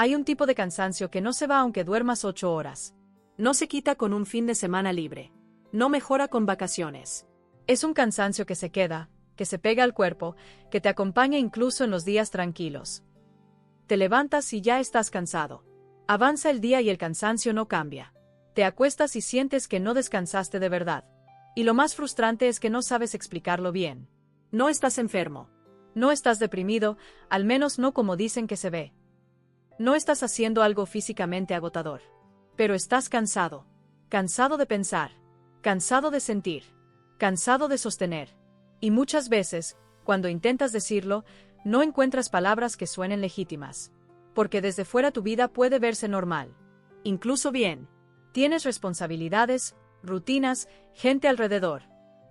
Hay un tipo de cansancio que no se va aunque duermas 8 horas. No se quita con un fin de semana libre. No mejora con vacaciones. Es un cansancio que se queda, que se pega al cuerpo, que te acompaña incluso en los días tranquilos. Te levantas y ya estás cansado. Avanza el día y el cansancio no cambia. Te acuestas y sientes que no descansaste de verdad. Y lo más frustrante es que no sabes explicarlo bien. No estás enfermo. No estás deprimido, al menos no como dicen que se ve. No estás haciendo algo físicamente agotador. Pero estás cansado. Cansado de pensar. Cansado de sentir. Cansado de sostener. Y muchas veces, cuando intentas decirlo, no encuentras palabras que suenen legítimas. Porque desde fuera tu vida puede verse normal. Incluso bien. Tienes responsabilidades, rutinas, gente alrededor.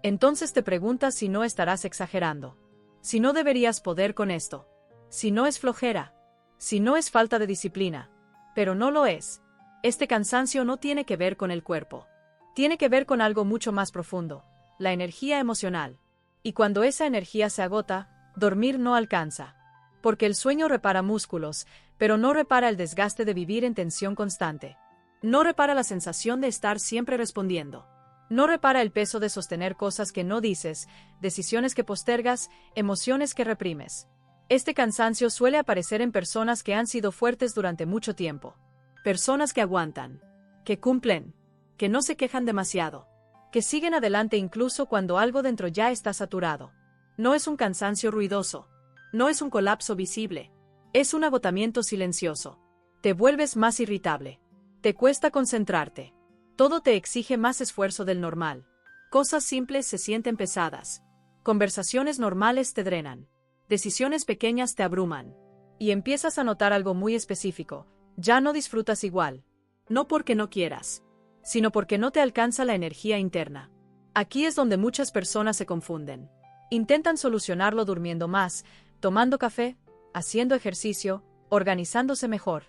Entonces te preguntas si no estarás exagerando. Si no deberías poder con esto. Si no es flojera. Si no es falta de disciplina. Pero no lo es. Este cansancio no tiene que ver con el cuerpo. Tiene que ver con algo mucho más profundo. La energía emocional. Y cuando esa energía se agota, dormir no alcanza. Porque el sueño repara músculos, pero no repara el desgaste de vivir en tensión constante. No repara la sensación de estar siempre respondiendo. No repara el peso de sostener cosas que no dices, decisiones que postergas, emociones que reprimes. Este cansancio suele aparecer en personas que han sido fuertes durante mucho tiempo. Personas que aguantan, que cumplen, que no se quejan demasiado, que siguen adelante incluso cuando algo dentro ya está saturado. No es un cansancio ruidoso. No es un colapso visible. Es un agotamiento silencioso. Te vuelves más irritable. Te cuesta concentrarte. Todo te exige más esfuerzo del normal. Cosas simples se sienten pesadas. Conversaciones normales te drenan. Decisiones pequeñas te abruman. Y empiezas a notar algo muy específico. Ya no disfrutas igual. No porque no quieras, sino porque no te alcanza la energía interna. Aquí es donde muchas personas se confunden. Intentan solucionarlo durmiendo más, tomando café, haciendo ejercicio, organizándose mejor.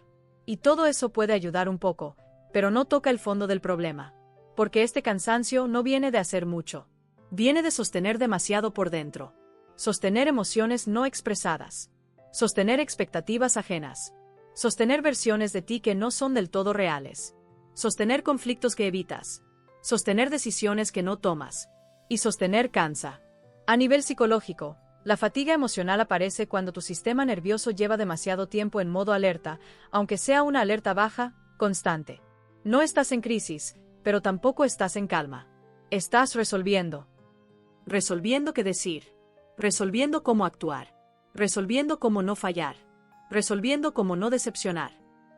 Y todo eso puede ayudar un poco, pero no toca el fondo del problema. Porque este cansancio no viene de hacer mucho. Viene de sostener demasiado por dentro. Sostener emociones no expresadas. Sostener expectativas ajenas. Sostener versiones de ti que no son del todo reales. Sostener conflictos que evitas. Sostener decisiones que no tomas. Y sostener cansa. A nivel psicológico, la fatiga emocional aparece cuando tu sistema nervioso lleva demasiado tiempo en modo alerta, aunque sea una alerta baja, constante. No estás en crisis, pero tampoco estás en calma. Estás resolviendo. Resolviendo qué decir. Resolviendo cómo actuar. Resolviendo cómo no fallar. Resolviendo cómo no decepcionar.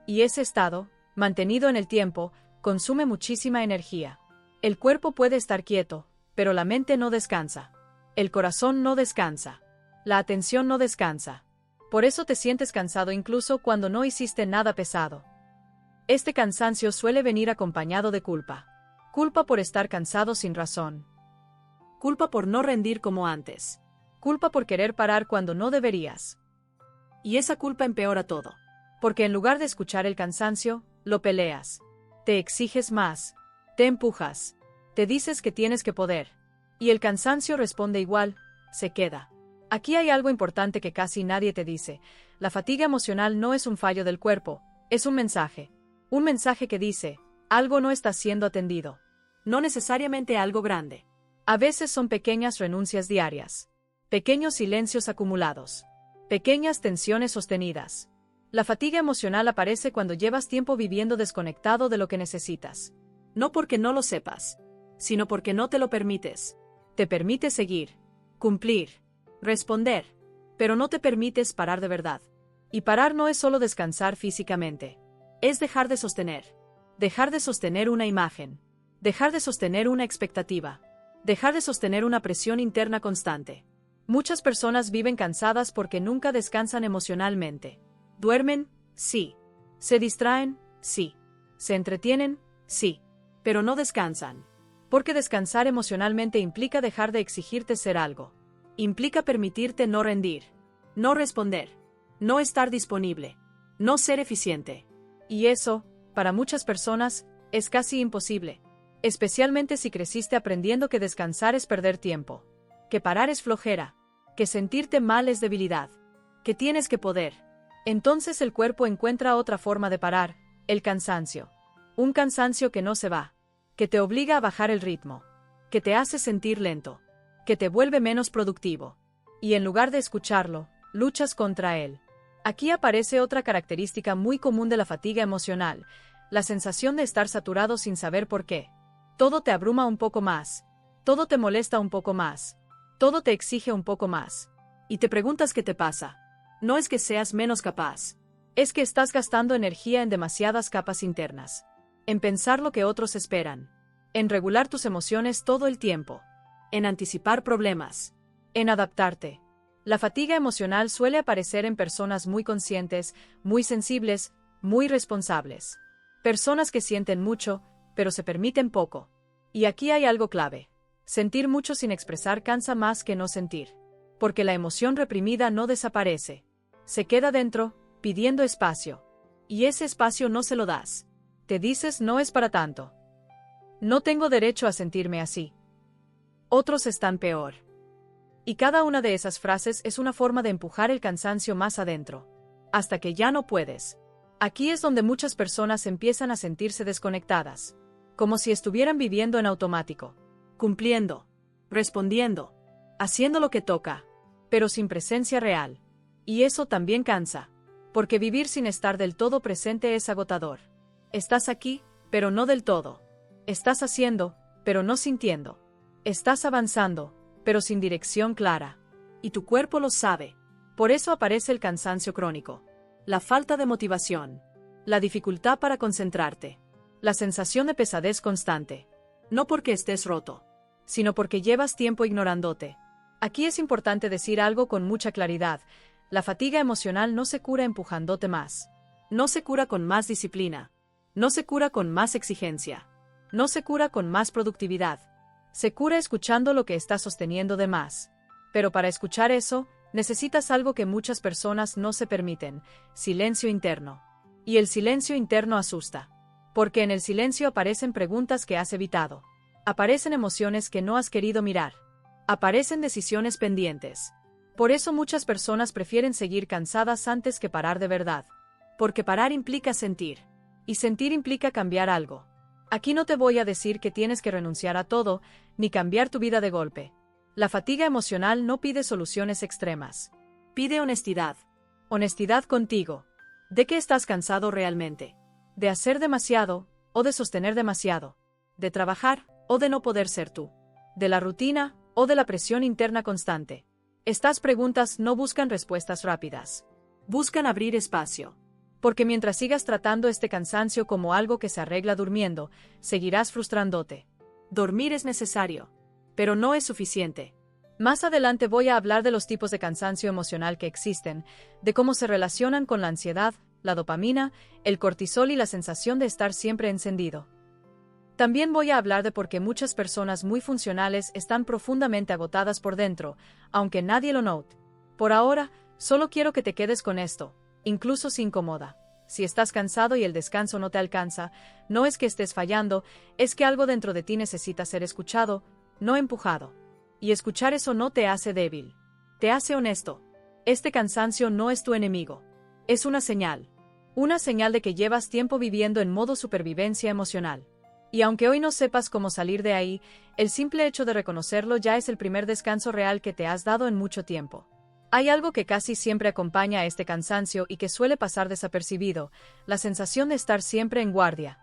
Y ese estado, mantenido en el tiempo, consume muchísima energía. El cuerpo puede estar quieto, pero la mente no descansa. El corazón no descansa. La atención no descansa. Por eso te sientes cansado incluso cuando no hiciste nada pesado. Este cansancio suele venir acompañado de culpa. Culpa por estar cansado sin razón. Culpa por no rendir como antes. Culpa por querer parar cuando no deberías. Y esa culpa empeora todo. Porque en lugar de escuchar el cansancio, lo peleas. Te exiges más. Te empujas. Te dices que tienes que poder. Y el cansancio responde igual, se queda. Aquí hay algo importante que casi nadie te dice. La fatiga emocional no es un fallo del cuerpo, es un mensaje. Un mensaje que dice, algo no está siendo atendido. No necesariamente algo grande. A veces son pequeñas renuncias diarias. Pequeños silencios acumulados. Pequeñas tensiones sostenidas. La fatiga emocional aparece cuando llevas tiempo viviendo desconectado de lo que necesitas. No porque no lo sepas, sino porque no te lo permites. Te permites seguir, cumplir, responder, pero no te permites parar de verdad. Y parar no es solo descansar físicamente. Es dejar de sostener. Dejar de sostener una imagen. Dejar de sostener una expectativa. Dejar de sostener una presión interna constante. Muchas personas viven cansadas porque nunca descansan emocionalmente. Duermen, sí. Se distraen, sí. Se entretienen, sí. Pero no descansan. Porque descansar emocionalmente implica dejar de exigirte ser algo. Implica permitirte no rendir, no responder, no estar disponible, no ser eficiente. Y eso, para muchas personas, es casi imposible. Especialmente si creciste aprendiendo que descansar es perder tiempo, que parar es flojera, que sentirte mal es debilidad, que tienes que poder. Entonces el cuerpo encuentra otra forma de parar, el cansancio. Un cansancio que no se va, que te obliga a bajar el ritmo, que te hace sentir lento, que te vuelve menos productivo. Y en lugar de escucharlo, luchas contra él. Aquí aparece otra característica muy común de la fatiga emocional, la sensación de estar saturado sin saber por qué. Todo te abruma un poco más, todo te molesta un poco más, todo te exige un poco más. Y te preguntas qué te pasa. No es que seas menos capaz, es que estás gastando energía en demasiadas capas internas, en pensar lo que otros esperan, en regular tus emociones todo el tiempo, en anticipar problemas, en adaptarte. La fatiga emocional suele aparecer en personas muy conscientes, muy sensibles, muy responsables. Personas que sienten mucho, pero se permiten poco. Y aquí hay algo clave. Sentir mucho sin expresar cansa más que no sentir. Porque la emoción reprimida no desaparece. Se queda dentro, pidiendo espacio. Y ese espacio no se lo das. Te dices no es para tanto. No tengo derecho a sentirme así. Otros están peor. Y cada una de esas frases es una forma de empujar el cansancio más adentro. Hasta que ya no puedes. Aquí es donde muchas personas empiezan a sentirse desconectadas. Como si estuvieran viviendo en automático. Cumpliendo. Respondiendo. Haciendo lo que toca. Pero sin presencia real. Y eso también cansa. Porque vivir sin estar del todo presente es agotador. Estás aquí, pero no del todo. Estás haciendo, pero no sintiendo. Estás avanzando, pero sin dirección clara. Y tu cuerpo lo sabe. Por eso aparece el cansancio crónico. La falta de motivación. La dificultad para concentrarte. La sensación de pesadez constante. No porque estés roto, sino porque llevas tiempo ignorándote. Aquí es importante decir algo con mucha claridad. La fatiga emocional no se cura empujándote más. No se cura con más disciplina. No se cura con más exigencia. No se cura con más productividad. Se cura escuchando lo que está sosteniendo de más. Pero para escuchar eso, necesitas algo que muchas personas no se permiten: silencio interno. Y el silencio interno asusta. Porque en el silencio aparecen preguntas que has evitado. Aparecen emociones que no has querido mirar. Aparecen decisiones pendientes. Por eso muchas personas prefieren seguir cansadas antes que parar de verdad. Porque parar implica sentir. Y sentir implica cambiar algo. Aquí no te voy a decir que tienes que renunciar a todo, ni cambiar tu vida de golpe. La fatiga emocional no pide soluciones extremas. Pide honestidad. Honestidad contigo. ¿De qué estás cansado realmente? ¿De hacer demasiado, o de sostener demasiado? ¿De trabajar, o de no poder ser tú? ¿De la rutina, o de la presión interna constante? Estas preguntas no buscan respuestas rápidas. Buscan abrir espacio. Porque mientras sigas tratando este cansancio como algo que se arregla durmiendo, seguirás frustrándote. Dormir es necesario, pero no es suficiente. Más adelante voy a hablar de los tipos de cansancio emocional que existen, de cómo se relacionan con la ansiedad, la dopamina, el cortisol y la sensación de estar siempre encendido. También voy a hablar de por qué muchas personas muy funcionales están profundamente agotadas por dentro, aunque nadie lo note. Por ahora, solo quiero que te quedes con esto, incluso si incomoda. Si estás cansado y el descanso no te alcanza, no es que estés fallando, es que algo dentro de ti necesita ser escuchado, no empujado. Y escuchar eso no te hace débil, te hace honesto. Este cansancio no es tu enemigo. Es una señal. Una señal de que llevas tiempo viviendo en modo supervivencia emocional. Y aunque hoy no sepas cómo salir de ahí, el simple hecho de reconocerlo ya es el primer descanso real que te has dado en mucho tiempo. Hay algo que casi siempre acompaña a este cansancio y que suele pasar desapercibido: la sensación de estar siempre en guardia.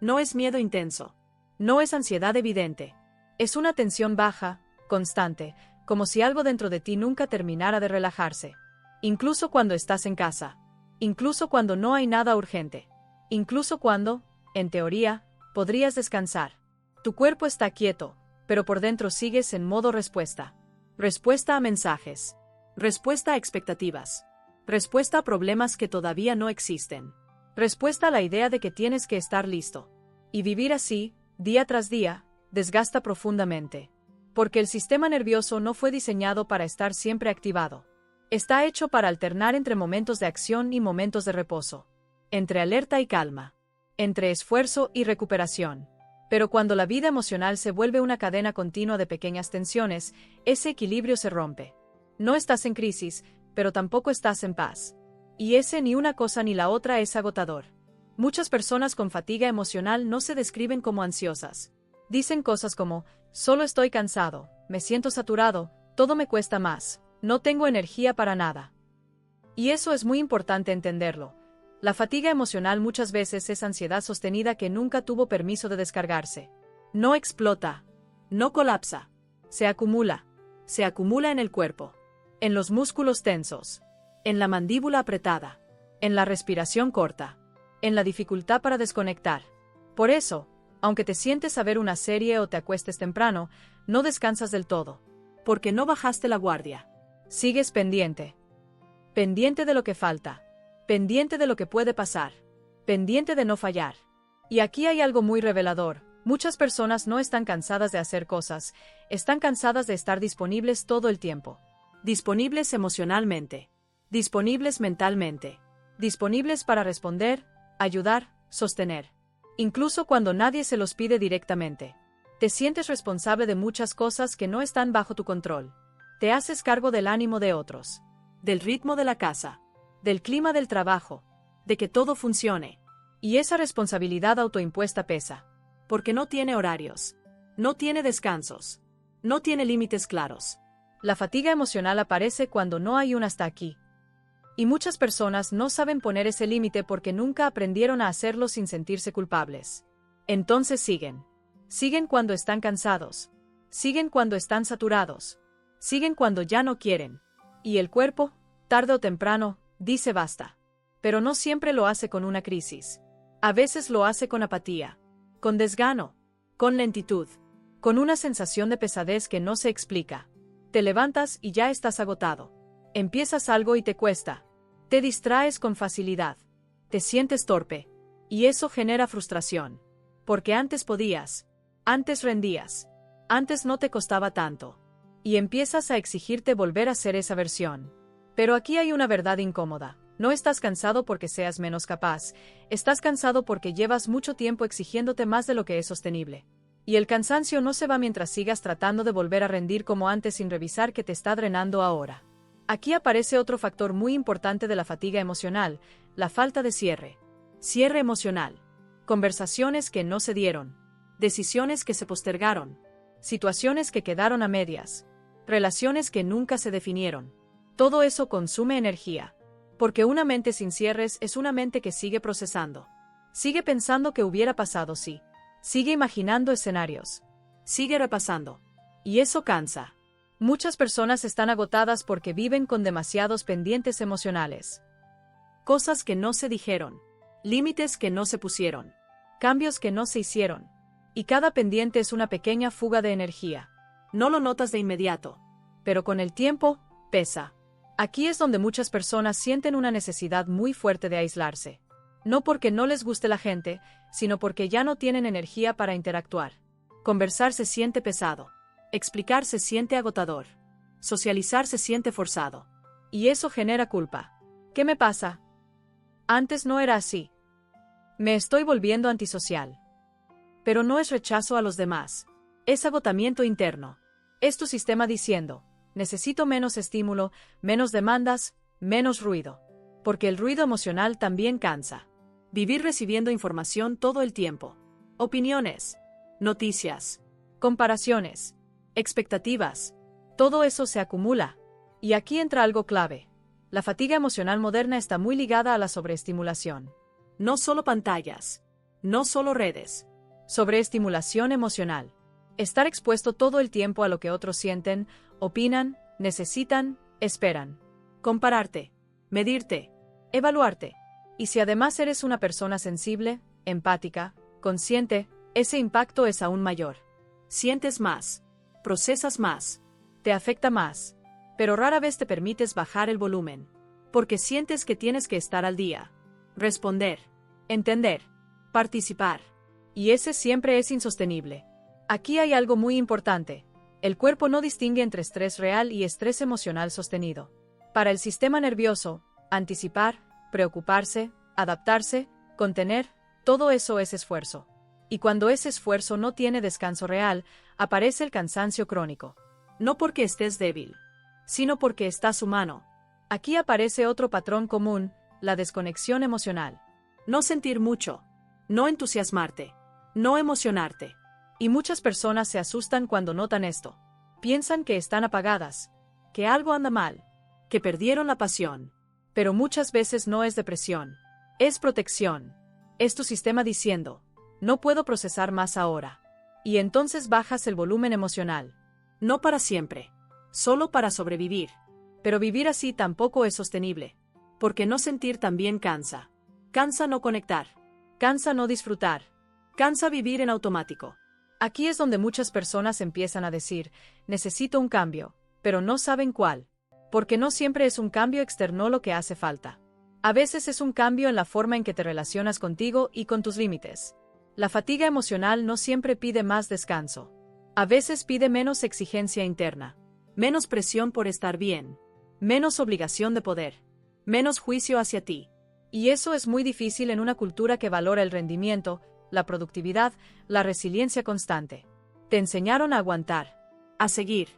No es miedo intenso. No es ansiedad evidente. Es una tensión baja, constante, como si algo dentro de ti nunca terminara de relajarse. Incluso cuando estás en casa. Incluso cuando no hay nada urgente. Incluso cuando, en teoría, podrías descansar. Tu cuerpo está quieto, pero por dentro sigues en modo respuesta. Respuesta a mensajes. Respuesta a expectativas. Respuesta a problemas que todavía no existen. Respuesta a la idea de que tienes que estar listo. Y vivir así, día tras día, desgasta profundamente. Porque el sistema nervioso no fue diseñado para estar siempre activado. Está hecho para alternar entre momentos de acción y momentos de reposo. Entre alerta y calma. Entre esfuerzo y recuperación. Pero cuando la vida emocional se vuelve una cadena continua de pequeñas tensiones, ese equilibrio se rompe. No estás en crisis, pero tampoco estás en paz. Y ese ni una cosa ni la otra es agotador. Muchas personas con fatiga emocional no se describen como ansiosas. Dicen cosas como, solo estoy cansado, me siento saturado, todo me cuesta más, no tengo energía para nada. Y eso es muy importante entenderlo. La fatiga emocional muchas veces es ansiedad sostenida que nunca tuvo permiso de descargarse. No explota, no colapsa, se acumula en el cuerpo, en los músculos tensos, en la mandíbula apretada, en la respiración corta, en la dificultad para desconectar. Por eso, aunque te sientes a ver una serie o te acuestes temprano, no descansas del todo, porque no bajaste la guardia. Sigues pendiente. Pendiente de lo que falta. Pendiente de lo que puede pasar. Pendiente de no fallar. Y aquí hay algo muy revelador. Muchas personas no están cansadas de hacer cosas, están cansadas de estar disponibles todo el tiempo. Disponibles emocionalmente. Disponibles mentalmente. Disponibles para responder, ayudar, sostener. Incluso cuando nadie se los pide directamente. Te sientes responsable de muchas cosas que no están bajo tu control. Te haces cargo del ánimo de otros, del ritmo de la casa, del clima del trabajo, de que todo funcione. Y esa responsabilidad autoimpuesta pesa, porque no tiene horarios, no tiene descansos, no tiene límites claros. La fatiga emocional aparece cuando no hay un hasta aquí. Y muchas personas no saben poner ese límite porque nunca aprendieron a hacerlo sin sentirse culpables. Entonces siguen. Siguen cuando están cansados. Siguen cuando están saturados. Siguen cuando ya no quieren. Y el cuerpo, tarde o temprano, dice basta. Pero no siempre lo hace con una crisis. A veces lo hace con apatía, con desgano, con lentitud, con una sensación de pesadez que no se explica. Te levantas y ya estás agotado. Empiezas algo y te cuesta. Te distraes con facilidad. Te sientes torpe. Y eso genera frustración. Porque antes podías. Antes rendías. Antes no te costaba tanto. Y empiezas a exigirte volver a ser esa versión. Pero aquí hay una verdad incómoda. No estás cansado porque seas menos capaz. Estás cansado porque llevas mucho tiempo exigiéndote más de lo que es sostenible. Y el cansancio no se va mientras sigas tratando de volver a rendir como antes sin revisar que te está drenando ahora. Aquí aparece otro factor muy importante de la fatiga emocional, la falta de cierre. Cierre emocional. Conversaciones que no se dieron. Decisiones que se postergaron. Situaciones que quedaron a medias. Relaciones que nunca se definieron. Todo eso consume energía. Porque una mente sin cierres es una mente que sigue procesando. Sigue pensando qué hubiera pasado si. Sigue imaginando escenarios. Sigue repasando. Y eso cansa. Muchas personas están agotadas porque viven con demasiados pendientes emocionales. Cosas que no se dijeron. Límites que no se pusieron. Cambios que no se hicieron. Y cada pendiente es una pequeña fuga de energía. No lo notas de inmediato. Pero con el tiempo, pesa. Aquí es donde muchas personas sienten una necesidad muy fuerte de aislarse. No porque no les guste la gente, sino porque ya no tienen energía para interactuar. Conversar se siente pesado. Explicar se siente agotador. Socializar se siente forzado. Y eso genera culpa. ¿Qué me pasa? Antes no era así. Me estoy volviendo antisocial. Pero no es rechazo a los demás. Es agotamiento interno. Es tu sistema diciendo, necesito menos estímulo, menos demandas, menos ruido. Porque el ruido emocional también cansa. Vivir recibiendo información todo el tiempo. Opiniones, noticias, comparaciones, expectativas. Todo eso se acumula. Y aquí entra algo clave. La fatiga emocional moderna está muy ligada a la sobreestimulación. No solo pantallas, no solo redes. Sobreestimulación emocional. Estar expuesto todo el tiempo a lo que otros sienten, opinan, necesitan, esperan. Compararte, medirte, evaluarte. Y si además eres una persona sensible, empática, consciente, ese impacto es aún mayor. Sientes más, procesas más, te afecta más, pero rara vez te permites bajar el volumen, porque sientes que tienes que estar al día, responder, entender, participar. Y ese siempre es insostenible. Aquí hay algo muy importante. El cuerpo no distingue entre estrés real y estrés emocional sostenido. Para el sistema nervioso, anticipar, preocuparse, adaptarse, contener, todo eso es esfuerzo. Y cuando ese esfuerzo no tiene descanso real, aparece el cansancio crónico. No porque estés débil, sino porque estás humano. Aquí aparece otro patrón común, la desconexión emocional. No sentir mucho. No entusiasmarte. No emocionarte. Y muchas personas se asustan cuando notan esto. Piensan que están apagadas, que algo anda mal, que perdieron la pasión. Pero muchas veces no es depresión. Es protección. Es tu sistema diciendo, no puedo procesar más ahora. Y entonces bajas el volumen emocional. No para siempre. Solo para sobrevivir. Pero vivir así tampoco es sostenible. Porque no sentir también cansa. Cansa no conectar. Cansa no disfrutar. Cansa vivir en automático. Aquí es donde muchas personas empiezan a decir, necesito un cambio, pero no saben cuál. Porque no siempre es un cambio externo lo que hace falta. A veces es un cambio en la forma en que te relacionas contigo y con tus límites. La fatiga emocional no siempre pide más descanso. A veces pide menos exigencia interna, menos presión por estar bien, menos obligación de poder, menos juicio hacia ti. Y eso es muy difícil en una cultura que valora el rendimiento, la productividad, la resiliencia constante. Te enseñaron a aguantar, a seguir,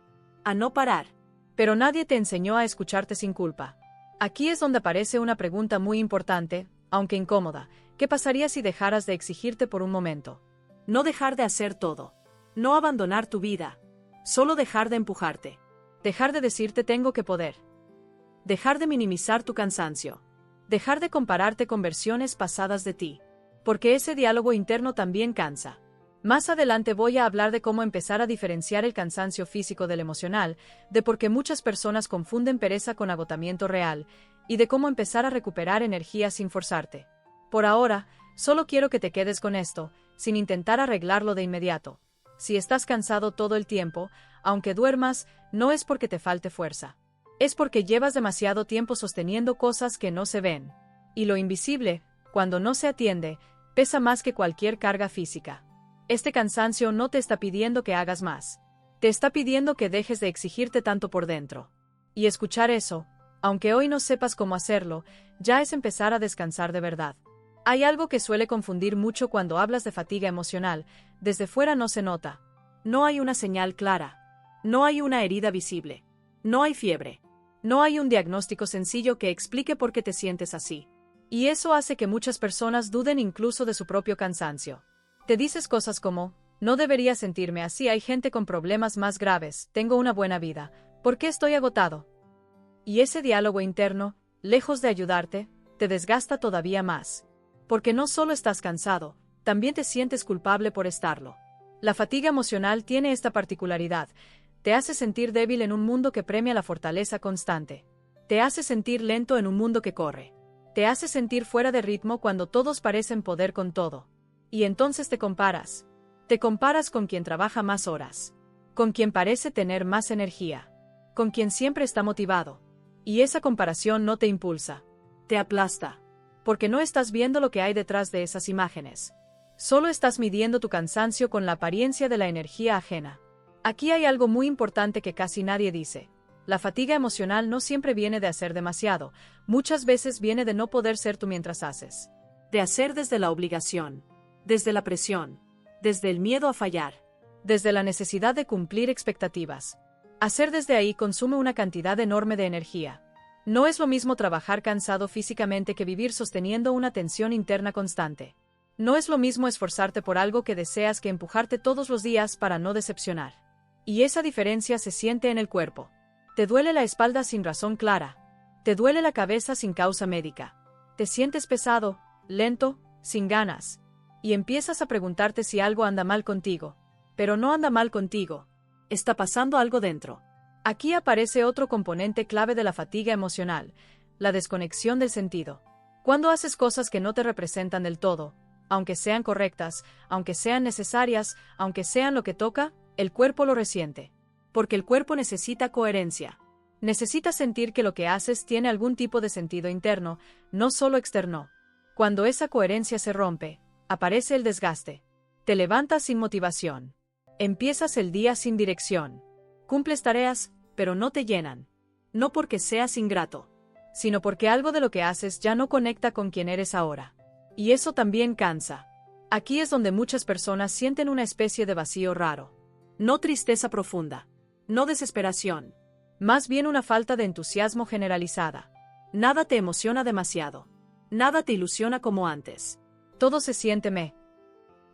a no parar. Pero nadie te enseñó a escucharte sin culpa. Aquí es donde aparece una pregunta muy importante, aunque incómoda. ¿Qué pasaría si dejaras de exigirte por un momento? No dejar de hacer todo. No abandonar tu vida. Solo dejar de empujarte. Dejar de decirte tengo que poder. Dejar de minimizar tu cansancio. Dejar de compararte con versiones pasadas de ti. Porque ese diálogo interno también cansa. Más adelante voy a hablar de cómo empezar a diferenciar el cansancio físico del emocional, de por qué muchas personas confunden pereza con agotamiento real, y de cómo empezar a recuperar energía sin forzarte. Por ahora, solo quiero que te quedes con esto, sin intentar arreglarlo de inmediato. Si estás cansado todo el tiempo, aunque duermas, no es porque te falte fuerza. Es porque llevas demasiado tiempo sosteniendo cosas que no se ven. Y lo invisible, cuando no se atiende, pesa más que cualquier carga física. Este cansancio no te está pidiendo que hagas más. Te está pidiendo que dejes de exigirte tanto por dentro. Y escuchar eso, aunque hoy no sepas cómo hacerlo, ya es empezar a descansar de verdad. Hay algo que suele confundir mucho cuando hablas de fatiga emocional. Desde fuera no se nota. No hay una señal clara. No hay una herida visible. No hay fiebre. No hay un diagnóstico sencillo que explique por qué te sientes así. Y eso hace que muchas personas duden incluso de su propio cansancio. Te dices cosas como, no debería sentirme así, hay gente con problemas más graves, tengo una buena vida, ¿por qué estoy agotado? Y ese diálogo interno, lejos de ayudarte, te desgasta todavía más. Porque no solo estás cansado, también te sientes culpable por estarlo. La fatiga emocional tiene esta particularidad, te hace sentir débil en un mundo que premia la fortaleza constante. Te hace sentir lento en un mundo que corre. Te hace sentir fuera de ritmo cuando todos parecen poder con todo. Y entonces te comparas. Te comparas con quien trabaja más horas. Con quien parece tener más energía. Con quien siempre está motivado. Y esa comparación no te impulsa. Te aplasta. Porque no estás viendo lo que hay detrás de esas imágenes. Solo estás midiendo tu cansancio con la apariencia de la energía ajena. Aquí hay algo muy importante que casi nadie dice. La fatiga emocional no siempre viene de hacer demasiado. Muchas veces viene de no poder ser tú mientras haces. De hacer desde la obligación. Desde la presión, desde el miedo a fallar, desde la necesidad de cumplir expectativas. Hacer desde ahí consume una cantidad enorme de energía. No es lo mismo trabajar cansado físicamente que vivir sosteniendo una tensión interna constante. No es lo mismo esforzarte por algo que deseas que empujarte todos los días para no decepcionar. Y esa diferencia se siente en el cuerpo. Te duele la espalda sin razón clara. Te duele la cabeza sin causa médica. Te sientes pesado, lento, sin ganas. Y empiezas a preguntarte si algo anda mal contigo. Pero no anda mal contigo. Está pasando algo dentro. Aquí aparece otro componente clave de la fatiga emocional, la desconexión del sentido. Cuando haces cosas que no te representan del todo, aunque sean correctas, aunque sean necesarias, aunque sean lo que toca, el cuerpo lo resiente. Porque el cuerpo necesita coherencia. Necesita sentir que lo que haces tiene algún tipo de sentido interno, no solo externo. Cuando esa coherencia se rompe, aparece el desgaste. Te levantas sin motivación. Empiezas el día sin dirección. Cumples tareas, pero no te llenan. No porque seas ingrato, sino porque algo de lo que haces ya no conecta con quien eres ahora. Y eso también cansa. Aquí es donde muchas personas sienten una especie de vacío raro. No tristeza profunda. No desesperación. Más bien una falta de entusiasmo generalizada. Nada te emociona demasiado. Nada te ilusiona como antes. Todo se siente meh.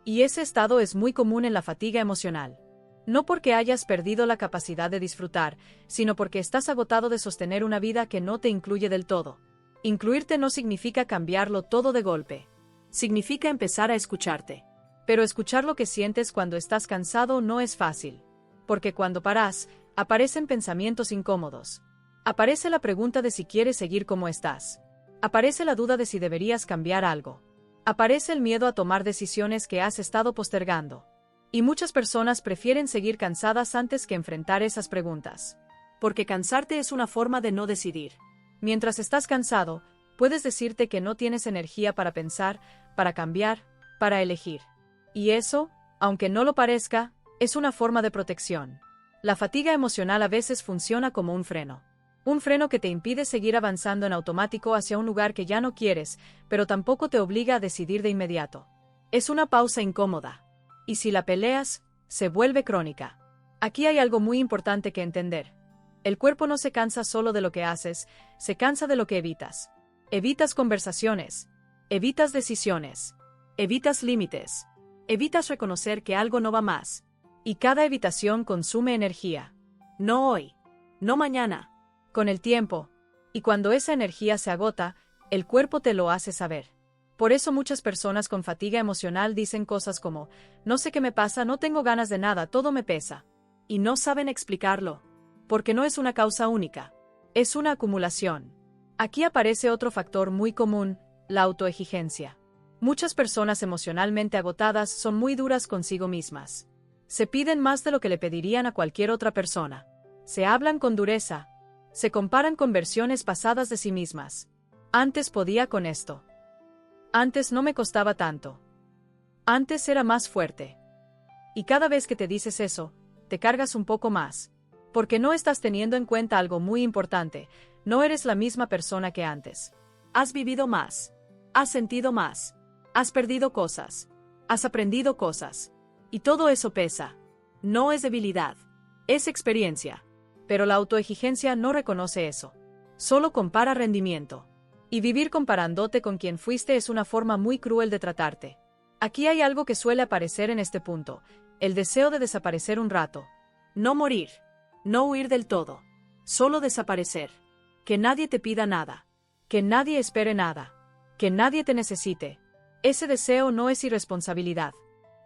Y ese estado es muy común en la fatiga emocional. No porque hayas perdido la capacidad de disfrutar, sino porque estás agotado de sostener una vida que no te incluye del todo. Incluirte no significa cambiarlo todo de golpe. Significa empezar a escucharte. Pero escuchar lo que sientes cuando estás cansado no es fácil. Porque cuando paras, aparecen pensamientos incómodos. Aparece la pregunta de si quieres seguir como estás. Aparece la duda de si deberías cambiar algo. Aparece el miedo a tomar decisiones que has estado postergando. Y muchas personas prefieren seguir cansadas antes que enfrentar esas preguntas. Porque cansarte es una forma de no decidir. Mientras estás cansado, puedes decirte que no tienes energía para pensar, para cambiar, para elegir. Y eso, aunque no lo parezca, es una forma de protección. La fatiga emocional a veces funciona como un freno. Un freno que te impide seguir avanzando en automático hacia un lugar que ya no quieres, pero tampoco te obliga a decidir de inmediato. Es una pausa incómoda. Y si la peleas, se vuelve crónica. Aquí hay algo muy importante que entender. El cuerpo no se cansa solo de lo que haces, se cansa de lo que evitas. Evitas conversaciones. Evitas decisiones. Evitas límites. Evitas reconocer que algo no va más. Y cada evitación consume energía. No hoy. No mañana. Con el tiempo. Y cuando esa energía se agota, el cuerpo te lo hace saber. Por eso muchas personas con fatiga emocional dicen cosas como, no sé qué me pasa, no tengo ganas de nada, todo me pesa. Y no saben explicarlo. Porque no es una causa única. Es una acumulación. Aquí aparece otro factor muy común, la autoexigencia. Muchas personas emocionalmente agotadas son muy duras consigo mismas. Se piden más de lo que le pedirían a cualquier otra persona. Se hablan con dureza. Se comparan con versiones pasadas de sí mismas. Antes podía con esto. Antes no me costaba tanto. Antes era más fuerte. Y cada vez que te dices eso, te cargas un poco más. Porque no estás teniendo en cuenta algo muy importante, no eres la misma persona que antes. Has vivido más. Has sentido más. Has perdido cosas. Has aprendido cosas. Y todo eso pesa. No es debilidad. Es experiencia. Pero la autoexigencia no reconoce eso. Solo compara rendimiento. Y vivir comparándote con quien fuiste es una forma muy cruel de tratarte. Aquí hay algo que suele aparecer en este punto, el deseo de desaparecer un rato. No morir. No huir del todo. Solo desaparecer. Que nadie te pida nada. Que nadie espere nada. Que nadie te necesite. Ese deseo no es irresponsabilidad.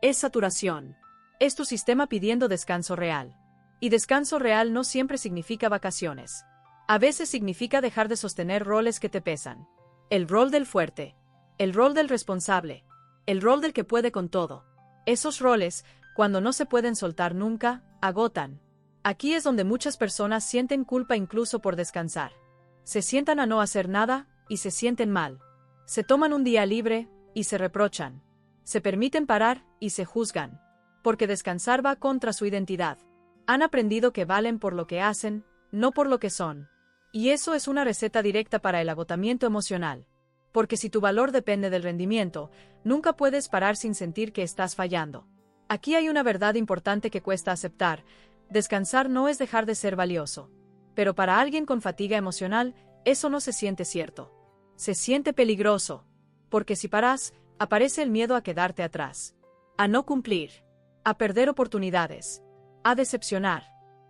Es saturación. Es tu sistema pidiendo descanso real. Y descanso real no siempre significa vacaciones. A veces significa dejar de sostener roles que te pesan. El rol del fuerte. El rol del responsable. El rol del que puede con todo. Esos roles, cuando no se pueden soltar nunca, agotan. Aquí es donde muchas personas sienten culpa incluso por descansar. Se sientan a no hacer nada, y se sienten mal. Se toman un día libre, y se reprochan. Se permiten parar, y se juzgan. Porque descansar va contra su identidad. Han aprendido que valen por lo que hacen, no por lo que son. Y eso es una receta directa para el agotamiento emocional. Porque si tu valor depende del rendimiento, nunca puedes parar sin sentir que estás fallando. Aquí hay una verdad importante que cuesta aceptar. Descansar no es dejar de ser valioso. Pero para alguien con fatiga emocional, eso no se siente cierto. Se siente peligroso. Porque si paras, aparece el miedo a quedarte atrás. A no cumplir. A perder oportunidades. A decepcionar.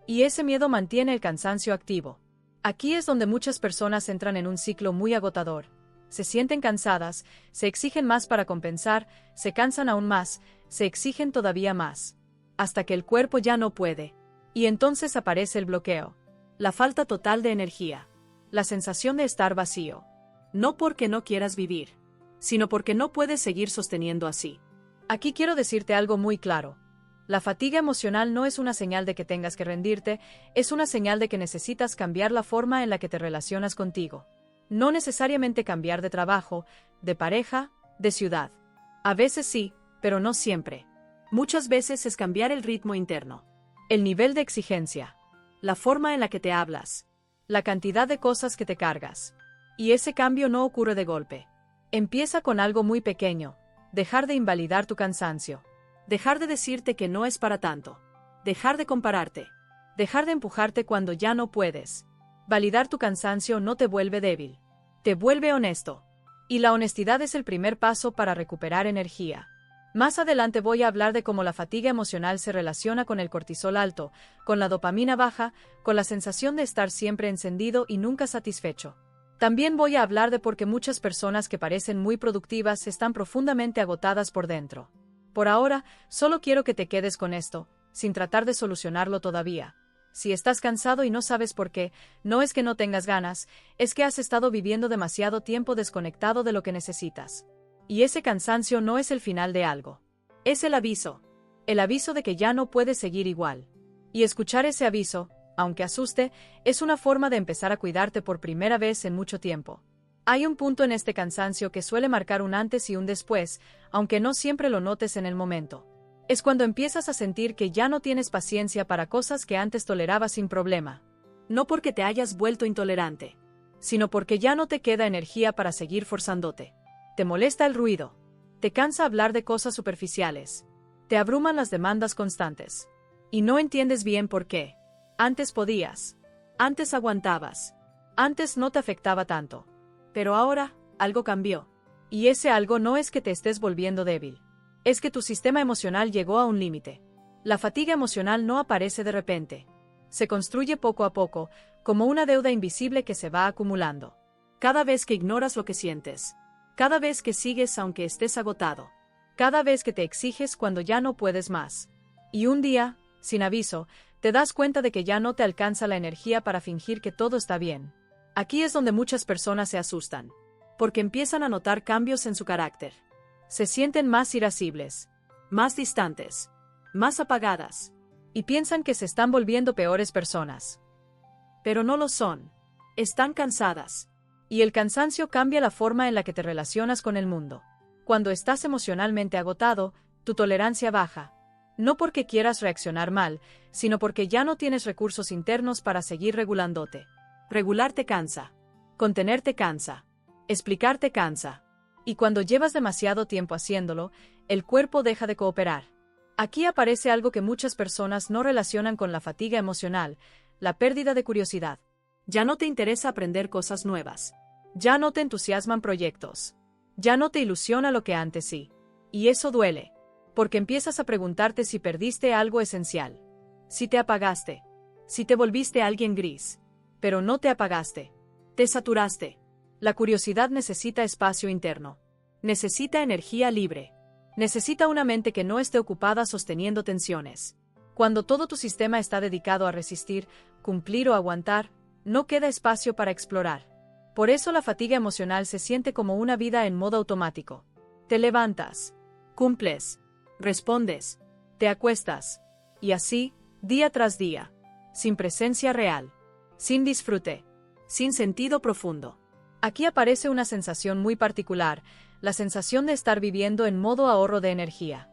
Y ese miedo mantiene el cansancio activo. Aquí es donde muchas personas entran en un ciclo muy agotador. Se sienten cansadas, se exigen más para compensar, se cansan aún más, se exigen todavía más. Hasta que el cuerpo ya no puede. Y entonces aparece el bloqueo. La falta total de energía. La sensación de estar vacío. No porque no quieras vivir, sino porque no puedes seguir sosteniendo así. Aquí quiero decirte algo muy claro. La fatiga emocional no es una señal de que tengas que rendirte, es una señal de que necesitas cambiar la forma en la que te relacionas contigo. No necesariamente cambiar de trabajo, de pareja, de ciudad. A veces sí, pero no siempre. Muchas veces es cambiar el ritmo interno. El nivel de exigencia. La forma en la que te hablas. La cantidad de cosas que te cargas. Y ese cambio no ocurre de golpe. Empieza con algo muy pequeño. Dejar de invalidar tu cansancio. Dejar de decirte que no es para tanto. Dejar de compararte. Dejar de empujarte cuando ya no puedes. Validar tu cansancio no te vuelve débil. Te vuelve honesto. Y la honestidad es el primer paso para recuperar energía. Más adelante voy a hablar de cómo la fatiga emocional se relaciona con el cortisol alto, con la dopamina baja, con la sensación de estar siempre encendido y nunca satisfecho. También voy a hablar de por qué muchas personas que parecen muy productivas están profundamente agotadas por dentro. Por ahora, solo quiero que te quedes con esto, sin tratar de solucionarlo todavía. Si estás cansado y no sabes por qué, no es que no tengas ganas, es que has estado viviendo demasiado tiempo desconectado de lo que necesitas. Y ese cansancio no es el final de algo. Es el aviso de que ya no puedes seguir igual. Y escuchar ese aviso, aunque asuste, es una forma de empezar a cuidarte por primera vez en mucho tiempo. Hay un punto en este cansancio que suele marcar un antes y un después, aunque no siempre lo notes en el momento. Es cuando empiezas a sentir que ya no tienes paciencia para cosas que antes tolerabas sin problema. No porque te hayas vuelto intolerante, sino porque ya no te queda energía para seguir forzándote. Te molesta el ruido. Te cansa hablar de cosas superficiales. Te abruman las demandas constantes. Y no entiendes bien por qué. Antes podías. Antes aguantabas. Antes no te afectaba tanto. Pero ahora, algo cambió. Y ese algo no es que te estés volviendo débil. Es que tu sistema emocional llegó a un límite. La fatiga emocional no aparece de repente. Se construye poco a poco, como una deuda invisible que se va acumulando. Cada vez que ignoras lo que sientes. Cada vez que sigues aunque estés agotado. Cada vez que te exiges cuando ya no puedes más. Y un día, sin aviso, te das cuenta de que ya no te alcanza la energía para fingir que todo está bien. Aquí es donde muchas personas se asustan. Porque empiezan a notar cambios en su carácter. Se sienten más irascibles, más distantes, más apagadas. Y piensan que se están volviendo peores personas. Pero no lo son. Están cansadas. Y el cansancio cambia la forma en la que te relacionas con el mundo. Cuando estás emocionalmente agotado, tu tolerancia baja. No porque quieras reaccionar mal, sino porque ya no tienes recursos internos para seguir regulándote. Regularte cansa. Contenerte cansa. Explicarte cansa. Y cuando llevas demasiado tiempo haciéndolo, el cuerpo deja de cooperar. Aquí aparece algo que muchas personas no relacionan con la fatiga emocional, la pérdida de curiosidad. Ya no te interesa aprender cosas nuevas. Ya no te entusiasman proyectos. Ya no te ilusiona lo que antes sí. Y eso duele. Porque empiezas a preguntarte si perdiste algo esencial. Si te apagaste. Si te volviste alguien gris. Pero no te apagaste. Te saturaste. La curiosidad necesita espacio interno. Necesita energía libre. Necesita una mente que no esté ocupada sosteniendo tensiones. Cuando todo tu sistema está dedicado a resistir, cumplir o aguantar, no queda espacio para explorar. Por eso la fatiga emocional se siente como una vida en modo automático. Te levantas, cumples, respondes, te acuestas, y así, día tras día, sin presencia real, sin disfrute, sin sentido profundo. Aquí aparece una sensación muy particular, la sensación de estar viviendo en modo ahorro de energía.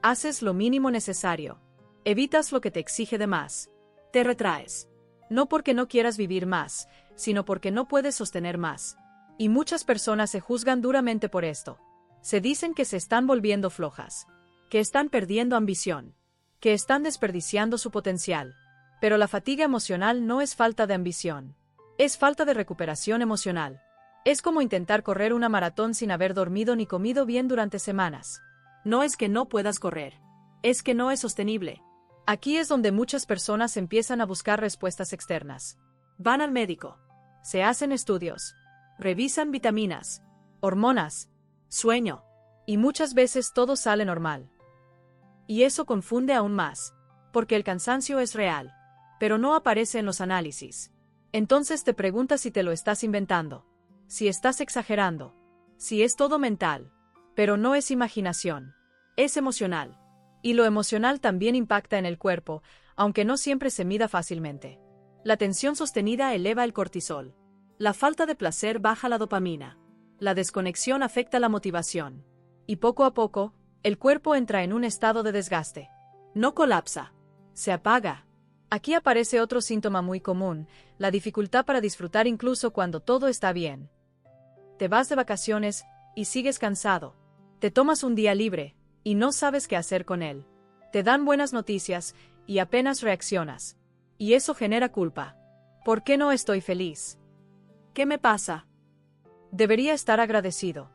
Haces lo mínimo necesario, evitas lo que te exige de más, te retraes. No porque no quieras vivir más, sino porque no puedes sostener más. Y muchas personas se juzgan duramente por esto. Se dicen que se están volviendo flojas, que están perdiendo ambición, que están desperdiciando su potencial. Pero la fatiga emocional no es falta de ambición. Es falta de recuperación emocional. Es como intentar correr una maratón sin haber dormido ni comido bien durante semanas. No es que no puedas correr. Es que no es sostenible. Aquí es donde muchas personas empiezan a buscar respuestas externas. Van al médico. Se hacen estudios. Revisan vitaminas, hormonas, sueño. Y muchas veces todo sale normal. Y eso confunde aún más. Porque el cansancio es real. Pero no aparece en los análisis. Entonces te preguntas si te lo estás inventando. Si estás exagerando. Si es todo mental. Pero no es imaginación. Es emocional. Y lo emocional también impacta en el cuerpo, aunque no siempre se mida fácilmente. La tensión sostenida eleva el cortisol. La falta de placer baja la dopamina. La desconexión afecta la motivación. Y poco a poco, el cuerpo entra en un estado de desgaste. No colapsa. Se apaga. Aquí aparece otro síntoma muy común, la dificultad para disfrutar incluso cuando todo está bien. Te vas de vacaciones y sigues cansado. Te tomas un día libre y no sabes qué hacer con él. Te dan buenas noticias y apenas reaccionas. Y eso genera culpa. ¿Por qué no estoy feliz? ¿Qué me pasa? Debería estar agradecido.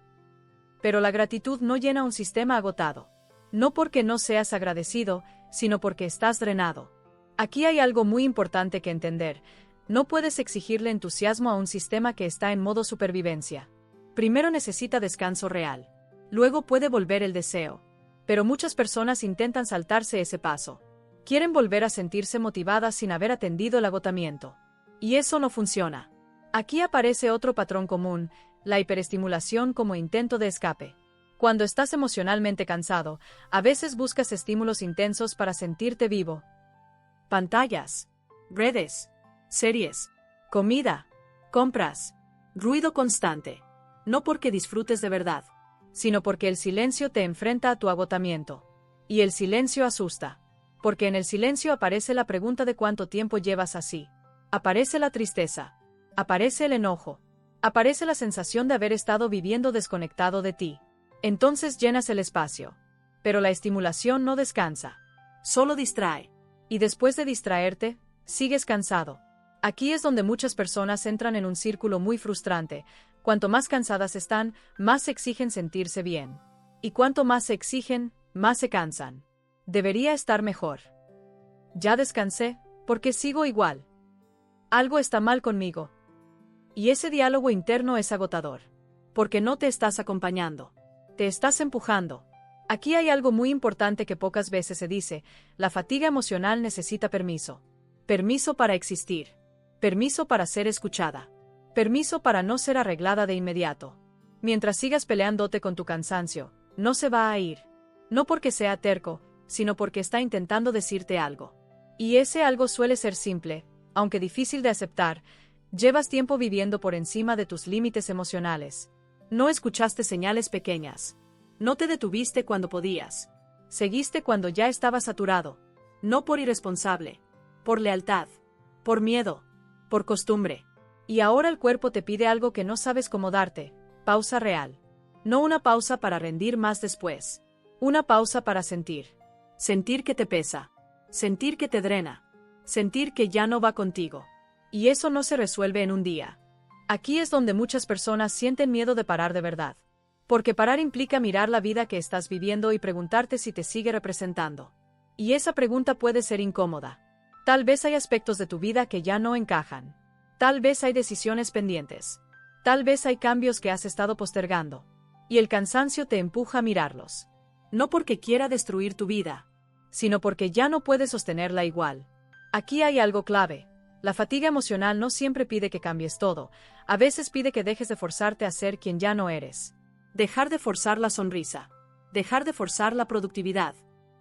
Pero la gratitud no llena un sistema agotado. No porque no seas agradecido, sino porque estás drenado. Aquí hay algo muy importante que entender. No puedes exigirle entusiasmo a un sistema que está en modo supervivencia. Primero necesita descanso real. Luego puede volver el deseo. Pero muchas personas intentan saltarse ese paso. Quieren volver a sentirse motivadas sin haber atendido el agotamiento. Y eso no funciona. Aquí aparece otro patrón común, la hiperestimulación como intento de escape. Cuando estás emocionalmente cansado, a veces buscas estímulos intensos para sentirte vivo. Pantallas, redes, series, comida, compras, ruido constante. No porque disfrutes de verdad, sino porque el silencio te enfrenta a tu agotamiento. Y el silencio asusta. Porque en el silencio aparece la pregunta de cuánto tiempo llevas así. Aparece la tristeza. Aparece el enojo. Aparece la sensación de haber estado viviendo desconectado de ti. Entonces llenas el espacio. Pero la estimulación no descansa. Solo distrae. Y después de distraerte, sigues cansado. Aquí es donde muchas personas entran en un círculo muy frustrante. Cuanto más cansadas están, más exigen sentirse bien. Y cuanto más se exigen, más se cansan. Debería estar mejor. Ya descansé, porque sigo igual. Algo está mal conmigo. Y ese diálogo interno es agotador. Porque no te estás acompañando. Te estás empujando. Aquí hay algo muy importante que pocas veces se dice: la fatiga emocional necesita permiso. Permiso para existir. Permiso para ser escuchada. Permiso para no ser arreglada de inmediato. Mientras sigas peleándote con tu cansancio, no se va a ir. No porque sea terco, sino porque está intentando decirte algo. Y ese algo suele ser simple, aunque difícil de aceptar. Llevas tiempo viviendo por encima de tus límites emocionales. No escuchaste señales pequeñas. No te detuviste cuando podías. Seguiste cuando ya estabas saturado. No por irresponsable. Por lealtad. Por miedo. Por costumbre. Y ahora el cuerpo te pide algo que no sabes cómo darte. Pausa real. No una pausa para rendir más después. Una pausa para sentir. Sentir que te pesa. Sentir que te drena. Sentir que ya no va contigo. Y eso no se resuelve en un día. Aquí es donde muchas personas sienten miedo de parar de verdad. Porque parar implica mirar la vida que estás viviendo y preguntarte si te sigue representando. Y esa pregunta puede ser incómoda. Tal vez hay aspectos de tu vida que ya no encajan. Tal vez hay decisiones pendientes. Tal vez hay cambios que has estado postergando. Y el cansancio te empuja a mirarlos. No porque quiera destruir tu vida, sino porque ya no puedes sostenerla igual. Aquí hay algo clave. La fatiga emocional no siempre pide que cambies todo. A veces pide que dejes de forzarte a ser quien ya no eres. Dejar de forzar la sonrisa. Dejar de forzar la productividad.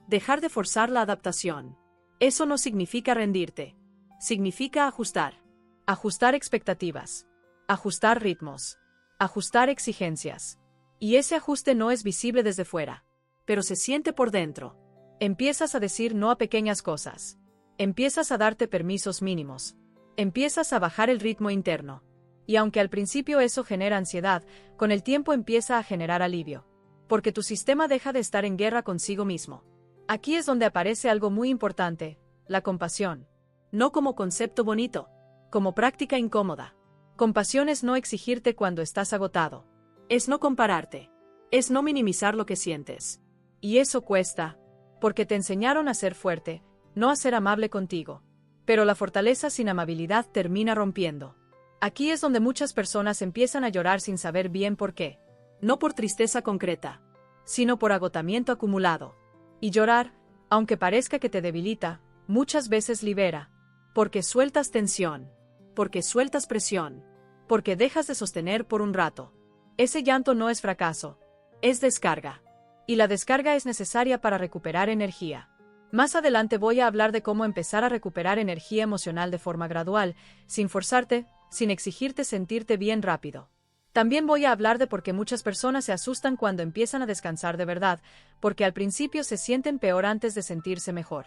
Dejar de forzar la adaptación. Eso no significa rendirte. Significa ajustar. Ajustar expectativas. Ajustar ritmos. Ajustar exigencias. Y ese ajuste no es visible desde fuera, pero se siente por dentro. Empiezas a decir no a pequeñas cosas. Empiezas a darte permisos mínimos. Empiezas a bajar el ritmo interno. Y aunque al principio eso genera ansiedad, con el tiempo empieza a generar alivio. Porque tu sistema deja de estar en guerra consigo mismo. Aquí es donde aparece algo muy importante, la compasión. No como concepto bonito, como práctica incómoda. Compasión es no exigirte cuando estás agotado. Es no compararte. Es no minimizar lo que sientes. Y eso cuesta, porque te enseñaron a ser fuerte, no a ser amable contigo. Pero la fortaleza sin amabilidad termina rompiendo. Aquí es donde muchas personas empiezan a llorar sin saber bien por qué. No por tristeza concreta, sino por agotamiento acumulado. Y llorar, aunque parezca que te debilita, muchas veces libera. Porque sueltas tensión. Porque sueltas presión. Porque dejas de sostener por un rato. Ese llanto no es fracaso. Es descarga. Y la descarga es necesaria para recuperar energía. Más adelante voy a hablar de cómo empezar a recuperar energía emocional de forma gradual, sin forzarte, sin exigirte sentirte bien rápido. También voy a hablar de por qué muchas personas se asustan cuando empiezan a descansar de verdad, porque al principio se sienten peor antes de sentirse mejor.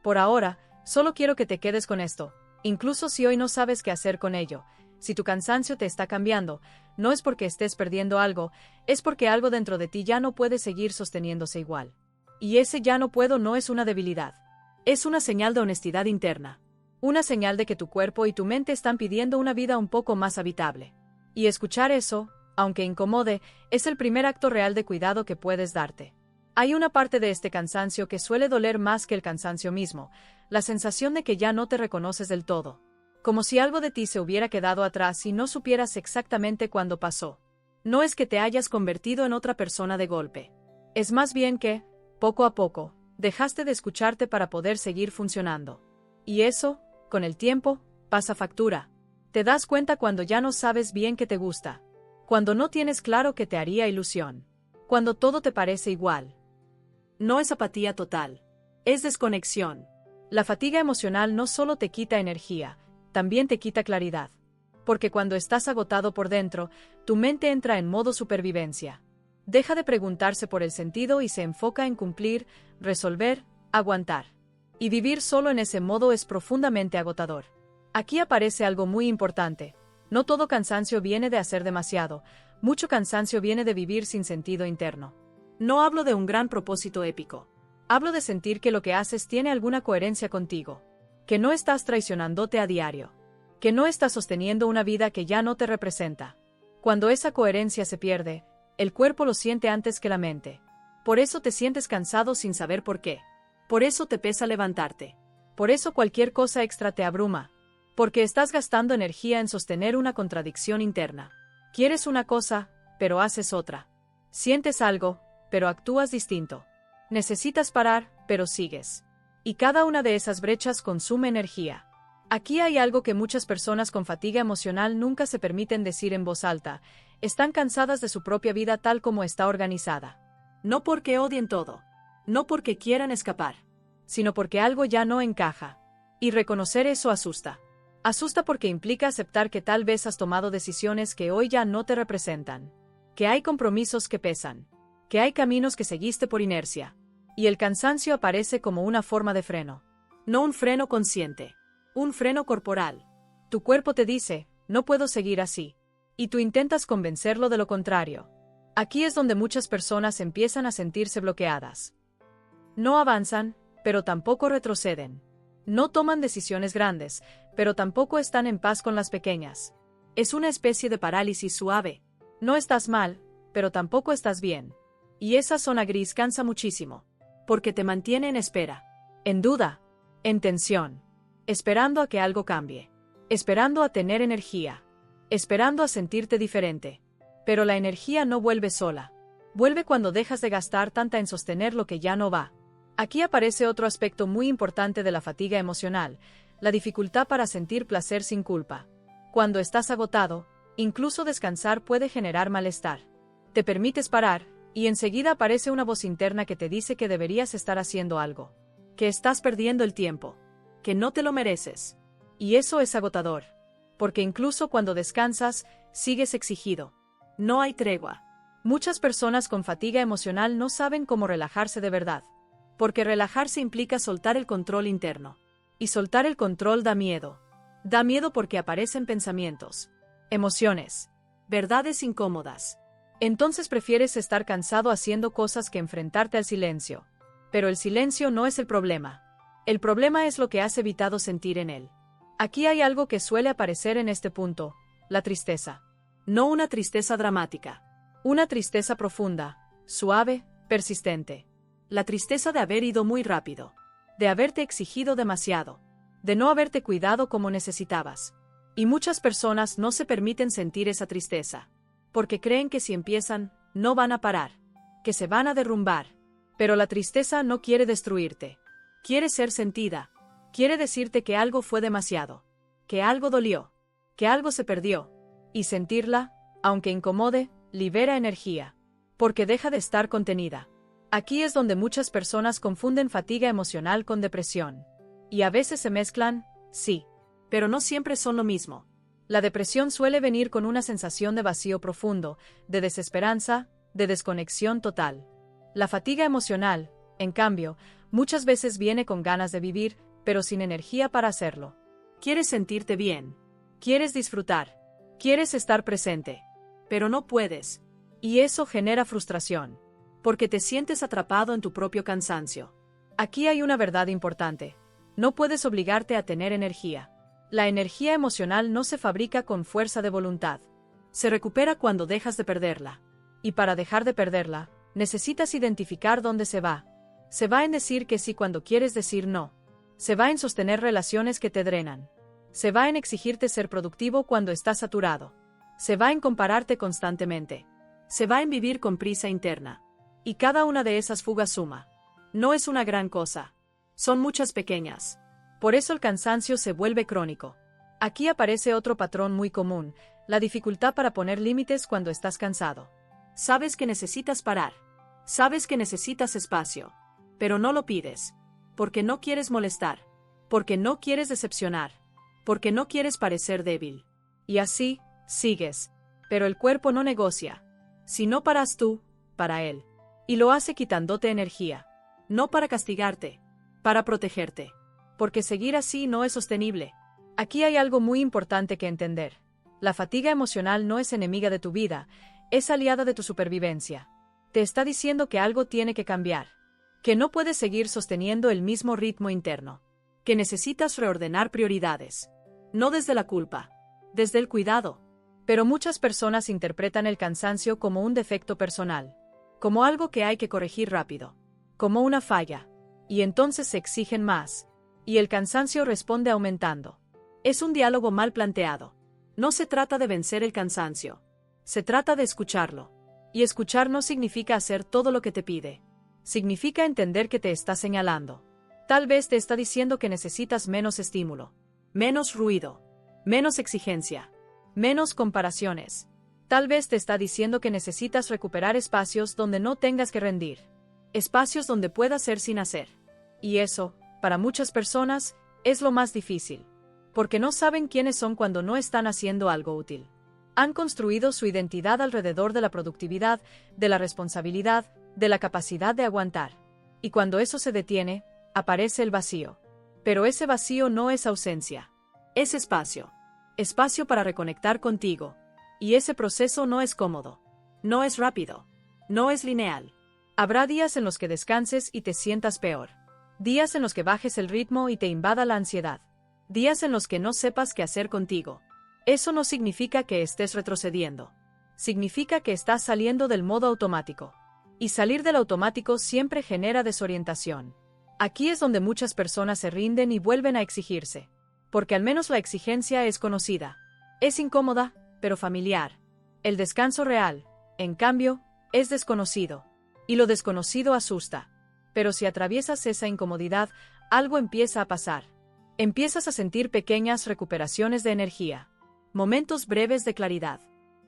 Por ahora, solo quiero que te quedes con esto, incluso si hoy no sabes qué hacer con ello. Si tu cansancio te está cambiando, no es porque estés perdiendo algo, es porque algo dentro de ti ya no puede seguir sosteniéndose igual. Y ese ya no puedo no es una debilidad. Es una señal de honestidad interna. Una señal de que tu cuerpo y tu mente están pidiendo una vida un poco más habitable. Y escuchar eso, aunque incomode, es el primer acto real de cuidado que puedes darte. Hay una parte de este cansancio que suele doler más que el cansancio mismo, la sensación de que ya no te reconoces del todo. Como si algo de ti se hubiera quedado atrás y no supieras exactamente cuándo pasó. No es que te hayas convertido en otra persona de golpe. Es más bien que, poco a poco, dejaste de escucharte para poder seguir funcionando. Y eso, con el tiempo, pasa factura. Te das cuenta cuando ya no sabes bien qué te gusta. Cuando no tienes claro qué te haría ilusión. Cuando todo te parece igual. No es apatía total. Es desconexión. La fatiga emocional no solo te quita energía, también te quita claridad. Porque cuando estás agotado por dentro, tu mente entra en modo supervivencia. Deja de preguntarse por el sentido y se enfoca en cumplir, resolver, aguantar. Y vivir solo en ese modo es profundamente agotador. Aquí aparece algo muy importante. No todo cansancio viene de hacer demasiado, mucho cansancio viene de vivir sin sentido interno. No hablo de un gran propósito épico. Hablo de sentir que lo que haces tiene alguna coherencia contigo. Que no estás traicionándote a diario. Que no estás sosteniendo una vida que ya no te representa. Cuando esa coherencia se pierde, el cuerpo lo siente antes que la mente. Por eso te sientes cansado sin saber por qué. Por eso te pesa levantarte. Por eso cualquier cosa extra te abruma. Porque estás gastando energía en sostener una contradicción interna. Quieres una cosa, pero haces otra. Sientes algo, pero actúas distinto. Necesitas parar, pero sigues. Y cada una de esas brechas consume energía. Aquí hay algo que muchas personas con fatiga emocional nunca se permiten decir en voz alta. Están cansadas de su propia vida tal como está organizada. No porque odien todo. No porque quieran escapar. Sino porque algo ya no encaja. Y reconocer eso asusta. Asusta porque implica aceptar que tal vez has tomado decisiones que hoy ya no te representan. Que hay compromisos que pesan. Que hay caminos que seguiste por inercia. Y el cansancio aparece como una forma de freno. No un freno consciente. Un freno corporal. Tu cuerpo te dice, no puedo seguir así. Y tú intentas convencerlo de lo contrario. Aquí es donde muchas personas empiezan a sentirse bloqueadas. No avanzan, pero tampoco retroceden. No toman decisiones grandes, pero tampoco están en paz con las pequeñas. Es una especie de parálisis suave. No estás mal, pero tampoco estás bien. Y esa zona gris cansa muchísimo. Porque te mantiene en espera. En duda. En tensión. Esperando a que algo cambie. Esperando a tener energía. Esperando a sentirte diferente. Pero la energía no vuelve sola. Vuelve cuando dejas de gastar tanta en sostener lo que ya no va. Aquí aparece otro aspecto muy importante de la fatiga emocional, la dificultad para sentir placer sin culpa. Cuando estás agotado, incluso descansar puede generar malestar. Te permites parar, y enseguida aparece una voz interna que te dice que deberías estar haciendo algo. Que estás perdiendo el tiempo. Que no te lo mereces. Y eso es agotador. Porque incluso cuando descansas, sigues exigido. No hay tregua. Muchas personas con fatiga emocional no saben cómo relajarse de verdad. Porque relajarse implica soltar el control interno. Y soltar el control da miedo. Da miedo porque aparecen pensamientos, emociones, verdades incómodas. Entonces prefieres estar cansado haciendo cosas que enfrentarte al silencio. Pero el silencio no es el problema. El problema es lo que has evitado sentir en él. Aquí hay algo que suele aparecer en este punto, la tristeza. No una tristeza dramática. Una tristeza profunda, suave, persistente. La tristeza de haber ido muy rápido. De haberte exigido demasiado. De no haberte cuidado como necesitabas. Y muchas personas no se permiten sentir esa tristeza. Porque creen que si empiezan, no van a parar. Que se van a derrumbar. Pero la tristeza no quiere destruirte. Quiere ser sentida. Quiere decirte que algo fue demasiado. Que algo dolió. Que algo se perdió. Y sentirla, aunque incomode, libera energía. Porque deja de estar contenida. Aquí es donde muchas personas confunden fatiga emocional con depresión. Y a veces se mezclan, sí. Pero no siempre son lo mismo. La depresión suele venir con una sensación de vacío profundo, de desesperanza, de desconexión total. La fatiga emocional, en cambio, muchas veces viene con ganas de vivir, pero sin energía para hacerlo. Quieres sentirte bien. Quieres disfrutar. Quieres estar presente. Pero no puedes. Y eso genera frustración. Porque te sientes atrapado en tu propio cansancio. Aquí hay una verdad importante. No puedes obligarte a tener energía. La energía emocional no se fabrica con fuerza de voluntad. Se recupera cuando dejas de perderla. Y para dejar de perderla, necesitas identificar dónde se va. Se va en decir que sí cuando quieres decir no. Se va en sostener relaciones que te drenan. Se va en exigirte ser productivo cuando estás saturado. Se va en compararte constantemente. Se va en vivir con prisa interna. Y cada una de esas fugas suma. No es una gran cosa. Son muchas pequeñas. Por eso el cansancio se vuelve crónico. Aquí aparece otro patrón muy común, la dificultad para poner límites cuando estás cansado. Sabes que necesitas parar. Sabes que necesitas espacio. Pero no lo pides. Porque no quieres molestar. Porque no quieres decepcionar. Porque no quieres parecer débil. Y así, sigues. Pero el cuerpo no negocia. Si no paras tú, para él. Y lo hace quitándote energía. No para castigarte. Para protegerte. Porque seguir así no es sostenible. Aquí hay algo muy importante que entender. La fatiga emocional no es enemiga de tu vida, es aliada de tu supervivencia. Te está diciendo que algo tiene que cambiar. Que no puedes seguir sosteniendo el mismo ritmo interno. Que necesitas reordenar prioridades. No desde la culpa, desde el cuidado. Pero muchas personas interpretan el cansancio como un defecto personal. Como algo que hay que corregir rápido. Como una falla. Y entonces se exigen más. Y el cansancio responde aumentando. Es un diálogo mal planteado. No se trata de vencer el cansancio. Se trata de escucharlo. Y escuchar no significa hacer todo lo que te pide. Significa entender que te está señalando. Tal vez te está diciendo que necesitas menos estímulo. Menos ruido. Menos exigencia. Menos comparaciones. Tal vez te está diciendo que necesitas recuperar espacios donde no tengas que rendir. Espacios donde puedas ser sin hacer. Y eso, para muchas personas, es lo más difícil. Porque no saben quiénes son cuando no están haciendo algo útil. Han construido su identidad alrededor de la productividad, de la responsabilidad, de la capacidad de aguantar. Y cuando eso se detiene, aparece el vacío. Pero ese vacío no es ausencia. Es espacio. Espacio para reconectar contigo. Y ese proceso no es cómodo. No es rápido. No es lineal. Habrá días en los que descanses y te sientas peor. Días en los que bajes el ritmo y te invada la ansiedad. Días en los que no sepas qué hacer contigo. Eso no significa que estés retrocediendo. Significa que estás saliendo del modo automático. Y salir del automático siempre genera desorientación. Aquí es donde muchas personas se rinden y vuelven a exigirse. Porque al menos la exigencia es conocida. Es incómoda, pero familiar. El descanso real, en cambio, es desconocido. Y lo desconocido asusta. Pero si atraviesas esa incomodidad, algo empieza a pasar. Empiezas a sentir pequeñas recuperaciones de energía. Momentos breves de claridad.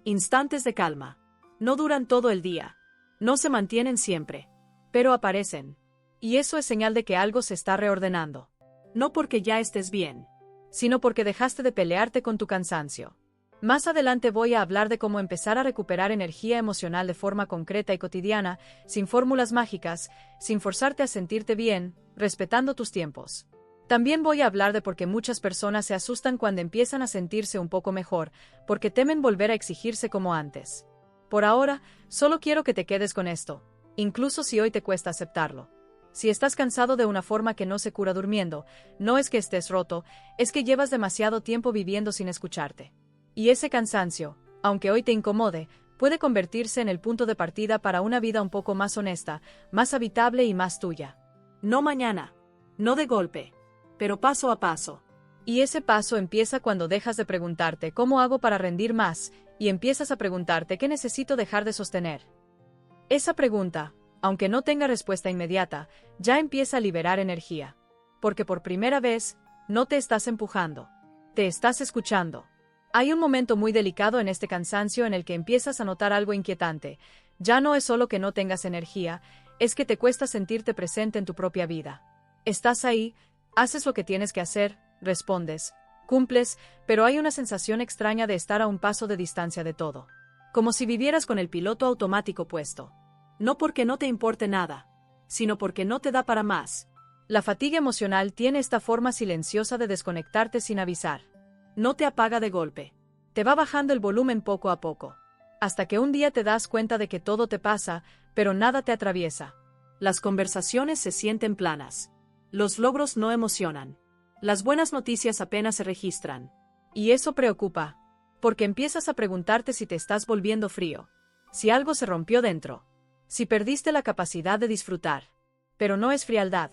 Instantes de calma. No duran todo el día. No se mantienen siempre. Pero aparecen. Y eso es señal de que algo se está reordenando. No porque ya estés bien, sino porque dejaste de pelearte con tu cansancio. Más adelante voy a hablar de cómo empezar a recuperar energía emocional de forma concreta y cotidiana, sin fórmulas mágicas, sin forzarte a sentirte bien, respetando tus tiempos. También voy a hablar de por qué muchas personas se asustan cuando empiezan a sentirse un poco mejor, porque temen volver a exigirse como antes. Por ahora, solo quiero que te quedes con esto, incluso si hoy te cuesta aceptarlo. Si estás cansado de una forma que no se cura durmiendo, no es que estés roto, es que llevas demasiado tiempo viviendo sin escucharte. Y ese cansancio, aunque hoy te incomode, puede convertirse en el punto de partida para una vida un poco más honesta, más habitable y más tuya. No mañana, no de golpe, pero paso a paso. Y ese paso empieza cuando dejas de preguntarte ¿cómo hago para rendir más? Y empiezas a preguntarte ¿qué necesito dejar de sostener? Esa pregunta, aunque no tenga respuesta inmediata, ya empieza a liberar energía. Porque por primera vez, no te estás empujando. Te estás escuchando. Hay un momento muy delicado en este cansancio en el que empiezas a notar algo inquietante. Ya no es solo que no tengas energía, es que te cuesta sentirte presente en tu propia vida. Estás ahí, haces lo que tienes que hacer, respondes, cumples, pero hay una sensación extraña de estar a un paso de distancia de todo. Como si vivieras con el piloto automático puesto. No porque no te importe nada, sino porque no te da para más. La fatiga emocional tiene esta forma silenciosa de desconectarte sin avisar. No te apaga de golpe. Te va bajando el volumen poco a poco. Hasta que un día te das cuenta de que todo te pasa, pero nada te atraviesa. Las conversaciones se sienten planas. Los logros no emocionan. Las buenas noticias apenas se registran. Y eso preocupa. Porque empiezas a preguntarte si te estás volviendo frío, si algo se rompió dentro, si perdiste la capacidad de disfrutar. Pero no es frialdad,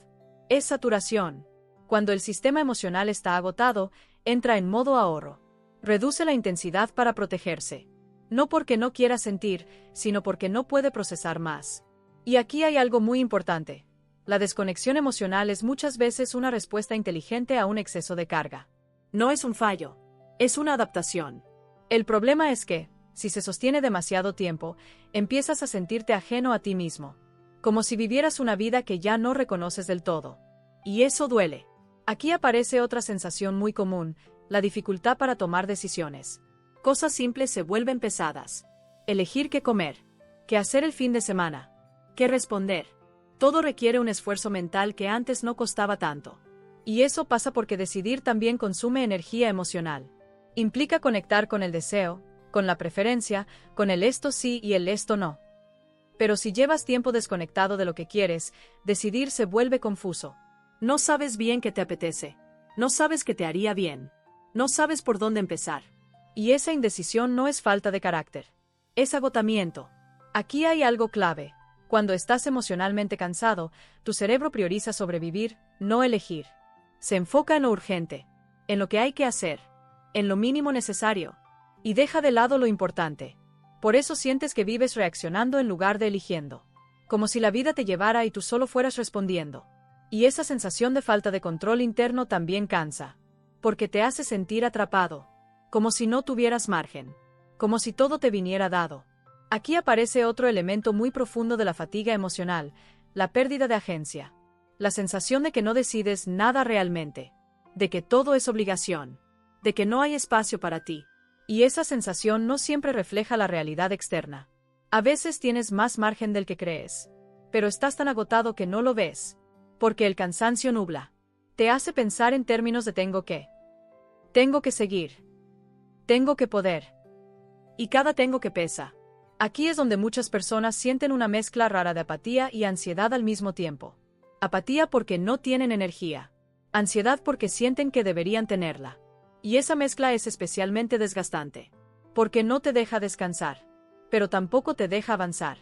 es saturación. Cuando el sistema emocional está agotado, entra en modo ahorro. Reduce la intensidad para protegerse. No porque no quiera sentir, sino porque no puede procesar más. Y aquí hay algo muy importante. La desconexión emocional es muchas veces una respuesta inteligente a un exceso de carga. No es un fallo, es una adaptación. El problema es que, si se sostiene demasiado tiempo, empiezas a sentirte ajeno a ti mismo, como si vivieras una vida que ya no reconoces del todo. Y eso duele. Aquí aparece otra sensación muy común, la dificultad para tomar decisiones. Cosas simples se vuelven pesadas. Elegir qué comer, qué hacer el fin de semana, qué responder. Todo requiere un esfuerzo mental que antes no costaba tanto. Y eso pasa porque decidir también consume energía emocional. Implica conectar con el deseo, con la preferencia, con el esto sí y el esto no. Pero si llevas tiempo desconectado de lo que quieres, decidir se vuelve confuso. No sabes bien qué te apetece. No sabes qué te haría bien. No sabes por dónde empezar. Y esa indecisión no es falta de carácter. Es agotamiento. Aquí hay algo clave. Cuando estás emocionalmente cansado, tu cerebro prioriza sobrevivir, no elegir. Se enfoca en lo urgente, en lo que hay que hacer, en lo mínimo necesario, y deja de lado lo importante. Por eso sientes que vives reaccionando en lugar de eligiendo. Como si la vida te llevara y tú solo fueras respondiendo. Y esa sensación de falta de control interno también cansa. Porque te hace sentir atrapado. Como si no tuvieras margen. Como si todo te viniera dado. Aquí aparece otro elemento muy profundo de la fatiga emocional, la pérdida de agencia. La sensación de que no decides nada realmente. De que todo es obligación. De que no hay espacio para ti. Y esa sensación no siempre refleja la realidad externa. A veces tienes más margen del que crees. Pero estás tan agotado que no lo ves. Porque el cansancio nubla. Te hace pensar en términos de tengo que seguir. Tengo que poder. Y cada tengo que pesa. Aquí es donde muchas personas sienten una mezcla rara de apatía y ansiedad al mismo tiempo. Apatía porque no tienen energía. Ansiedad porque sienten que deberían tenerla. Y esa mezcla es especialmente desgastante. Porque no te deja descansar. Pero tampoco te deja avanzar.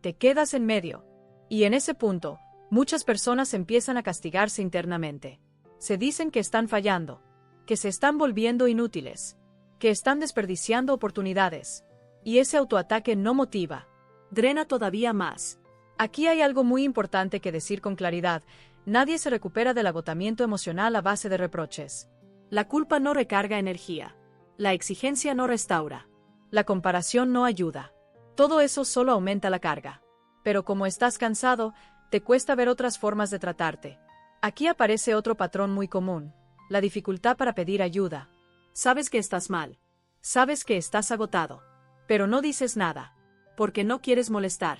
Te quedas en medio. Y en ese punto, muchas personas empiezan a castigarse internamente. Se dicen que están fallando. Que se están volviendo inútiles. Que están desperdiciando oportunidades. Y ese autoataque no motiva. Drena todavía más. Aquí hay algo muy importante que decir con claridad. Nadie se recupera del agotamiento emocional a base de reproches. La culpa no recarga energía. La exigencia no restaura. La comparación no ayuda. Todo eso solo aumenta la carga. Pero como estás cansado, te cuesta ver otras formas de tratarte. Aquí aparece otro patrón muy común. La dificultad para pedir ayuda. Sabes que estás mal. Sabes que estás agotado. Pero no dices nada. Porque no quieres molestar.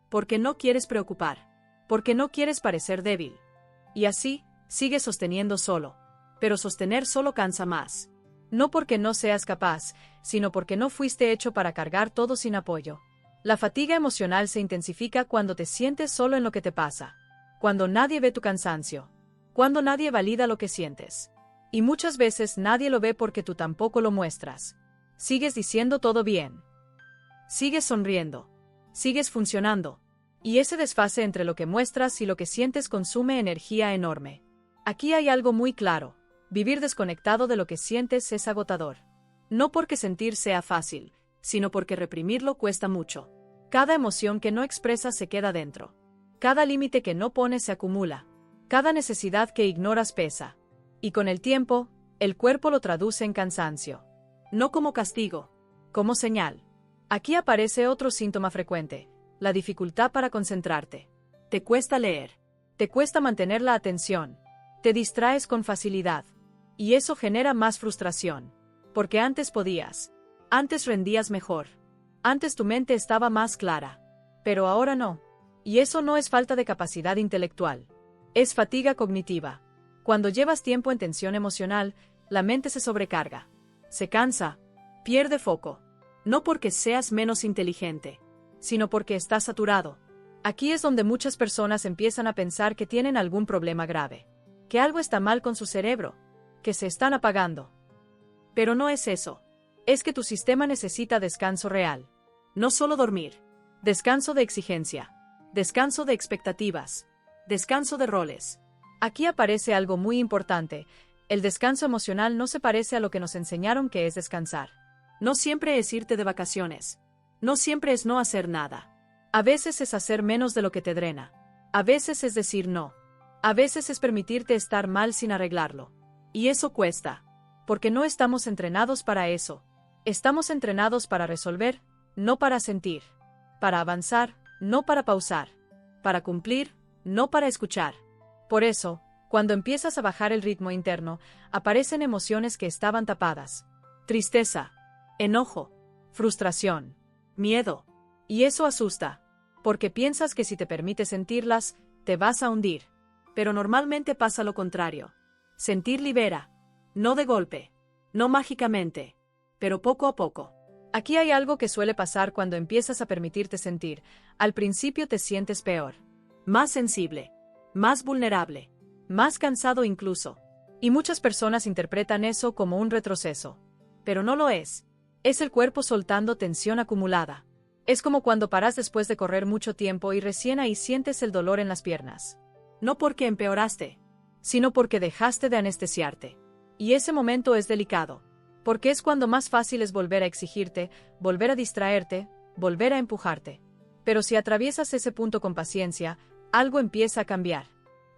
Porque no quieres preocupar. Porque no quieres parecer débil. Y así, sigues sosteniendo solo. Pero sostener solo cansa más. No porque no seas capaz, sino porque no fuiste hecho para cargar todo sin apoyo. La fatiga emocional se intensifica cuando te sientes solo en lo que te pasa. Cuando nadie ve tu cansancio. Cuando nadie valida lo que sientes. Y muchas veces nadie lo ve porque tú tampoco lo muestras. Sigues diciendo todo bien. Sigues sonriendo. Sigues funcionando. Y ese desfase entre lo que muestras y lo que sientes consume energía enorme. Aquí hay algo muy claro. Vivir desconectado de lo que sientes es agotador. No porque sentir sea fácil, sino porque reprimirlo cuesta mucho. Cada emoción que no expresas se queda dentro. Cada límite que no pones se acumula. Cada necesidad que ignoras pesa. Y con el tiempo, el cuerpo lo traduce en cansancio. No como castigo, como señal. Aquí aparece otro síntoma frecuente, la dificultad para concentrarte. Te cuesta leer. Te cuesta mantener la atención. Te distraes con facilidad. Y eso genera más frustración. Porque antes podías. Antes rendías mejor. Antes tu mente estaba más clara. Pero ahora no. Y eso no es falta de capacidad intelectual. Es fatiga cognitiva. Cuando llevas tiempo en tensión emocional, la mente se sobrecarga. Se cansa. Pierde foco. No porque seas menos inteligente, sino porque estás saturado. Aquí es donde muchas personas empiezan a pensar que tienen algún problema grave. Que algo está mal con su cerebro. Que se están apagando. Pero no es eso. Es que tu sistema necesita descanso real. No solo dormir. Descanso de exigencia. Descanso de expectativas. Descanso de roles. Aquí aparece algo muy importante. El descanso emocional no se parece a lo que nos enseñaron que es descansar. No siempre es irte de vacaciones. No siempre es no hacer nada. A veces es hacer menos de lo que te drena. A veces es decir no. A veces es permitirte estar mal sin arreglarlo. Y eso cuesta. Porque no estamos entrenados para eso. Estamos entrenados para resolver, no para sentir. Para avanzar, no para pausar. Para cumplir, no para escuchar. Por eso, cuando empiezas a bajar el ritmo interno, aparecen emociones que estaban tapadas. Tristeza, enojo, frustración, miedo. Y eso asusta. Porque piensas que si te permites sentirlas, te vas a hundir. Pero normalmente pasa lo contrario. Sentir libera. No de golpe. No mágicamente. Pero poco a poco. Aquí hay algo que suele pasar cuando empiezas a permitirte sentir. Al principio te sientes peor. Más sensible. Más vulnerable. Más cansado incluso. Y muchas personas interpretan eso como un retroceso. Pero no lo es. Es el cuerpo soltando tensión acumulada. Es como cuando paras después de correr mucho tiempo y recién ahí sientes el dolor en las piernas. No porque empeoraste, sino porque dejaste de anestesiarte. Y ese momento es delicado. Porque es cuando más fácil es volver a exigirte, volver a distraerte, volver a empujarte. Pero si atraviesas ese punto con paciencia, algo empieza a cambiar.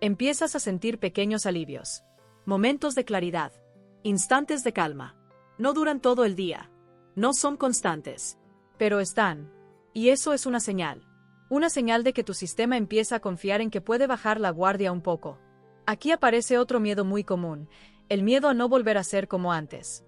Empiezas a sentir pequeños alivios. Momentos de claridad. Instantes de calma. No duran todo el día. No son constantes. Pero están. Y eso es una señal. Una señal de que tu sistema empieza a confiar en que puede bajar la guardia un poco. Aquí aparece otro miedo muy común. El miedo a no volver a ser como antes.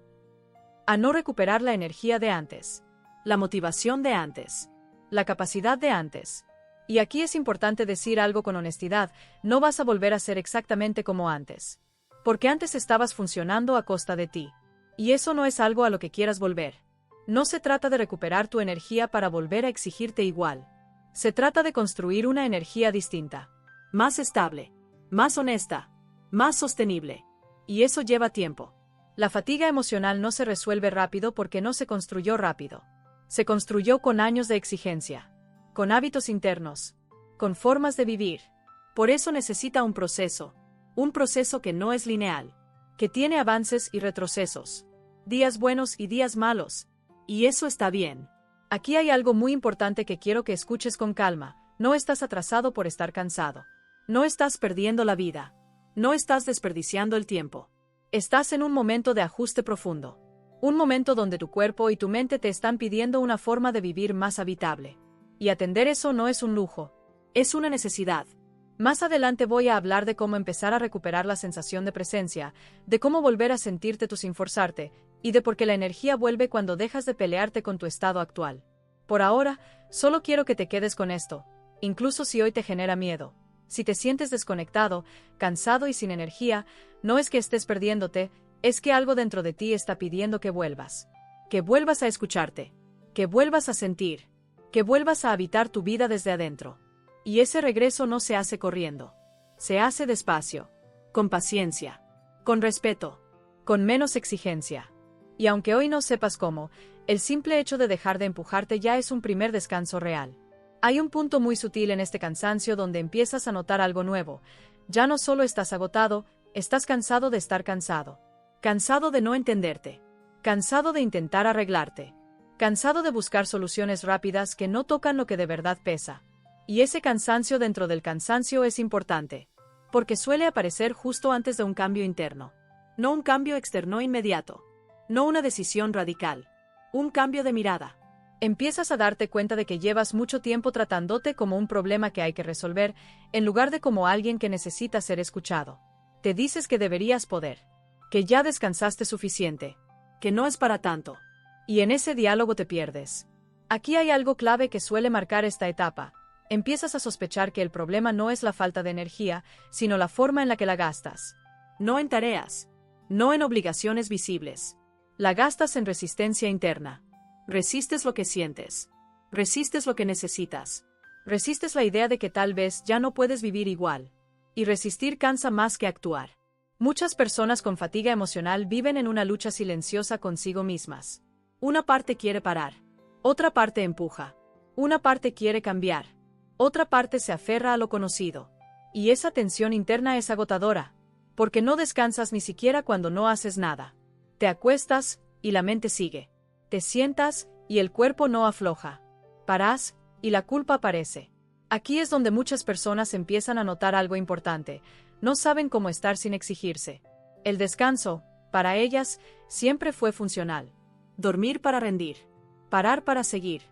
A no recuperar la energía de antes. La motivación de antes. La capacidad de antes. Y aquí es importante decir algo con honestidad, no vas a volver a ser exactamente como antes. Porque antes estabas funcionando a costa de ti. Y eso no es algo a lo que quieras volver. No se trata de recuperar tu energía para volver a exigirte igual. Se trata de construir una energía distinta. Más estable. Más honesta. Más sostenible. Y eso lleva tiempo. La fatiga emocional no se resuelve rápido porque no se construyó rápido. Se construyó con años de exigencia. Con hábitos internos. Con formas de vivir. Por eso necesita un proceso. Un proceso que no es lineal. Que tiene avances y retrocesos. Días buenos y días malos. Y eso está bien. Aquí hay algo muy importante que quiero que escuches con calma. No estás atrasado por estar cansado. No estás perdiendo la vida. No estás desperdiciando el tiempo. Estás en un momento de ajuste profundo. Un momento donde tu cuerpo y tu mente te están pidiendo una forma de vivir más habitable. Y atender eso no es un lujo. Es una necesidad. Más adelante voy a hablar de cómo empezar a recuperar la sensación de presencia, de cómo volver a sentirte tú sin forzarte, y de por qué la energía vuelve cuando dejas de pelearte con tu estado actual. Por ahora, solo quiero que te quedes con esto, incluso si hoy te genera miedo. Si te sientes desconectado, cansado y sin energía, no es que estés perdiéndote, es que algo dentro de ti está pidiendo que vuelvas. Que vuelvas a escucharte. Que vuelvas a sentir. Que vuelvas a habitar tu vida desde adentro. Y ese regreso no se hace corriendo. Se hace despacio. Con paciencia. Con respeto. Con menos exigencia. Y aunque hoy no sepas cómo, el simple hecho de dejar de empujarte ya es un primer descanso real. Hay un punto muy sutil en este cansancio donde empiezas a notar algo nuevo. Ya no solo estás agotado, estás cansado de estar cansado. Cansado de no entenderte. Cansado de intentar arreglarte. Cansado de buscar soluciones rápidas que no tocan lo que de verdad pesa. Y ese cansancio dentro del cansancio es importante. Porque suele aparecer justo antes de un cambio interno. No un cambio externo inmediato. No una decisión radical. Un cambio de mirada. Empiezas a darte cuenta de que llevas mucho tiempo tratándote como un problema que hay que resolver, en lugar de como alguien que necesita ser escuchado. Te dices que deberías poder. Que ya descansaste suficiente. Que no es para tanto. Y en ese diálogo te pierdes. Aquí hay algo clave que suele marcar esta etapa. Empiezas a sospechar que el problema no es la falta de energía, sino la forma en la que la gastas. No en tareas. No en obligaciones visibles. La gastas en resistencia interna. Resistes lo que sientes. Resistes lo que necesitas. Resistes la idea de que tal vez ya no puedes vivir igual. Y resistir cansa más que actuar. Muchas personas con fatiga emocional viven en una lucha silenciosa consigo mismas. Una parte quiere parar. Otra parte empuja. Una parte quiere cambiar. Otra parte se aferra a lo conocido. Y esa tensión interna es agotadora, porque no descansas ni siquiera cuando no haces nada. Te acuestas, y la mente sigue. Te sientas, y el cuerpo no afloja. Paras, y la culpa aparece. Aquí es donde muchas personas empiezan a notar algo importante. No saben cómo estar sin exigirse. El descanso, para ellas, siempre fue funcional. Dormir para rendir. Parar para seguir.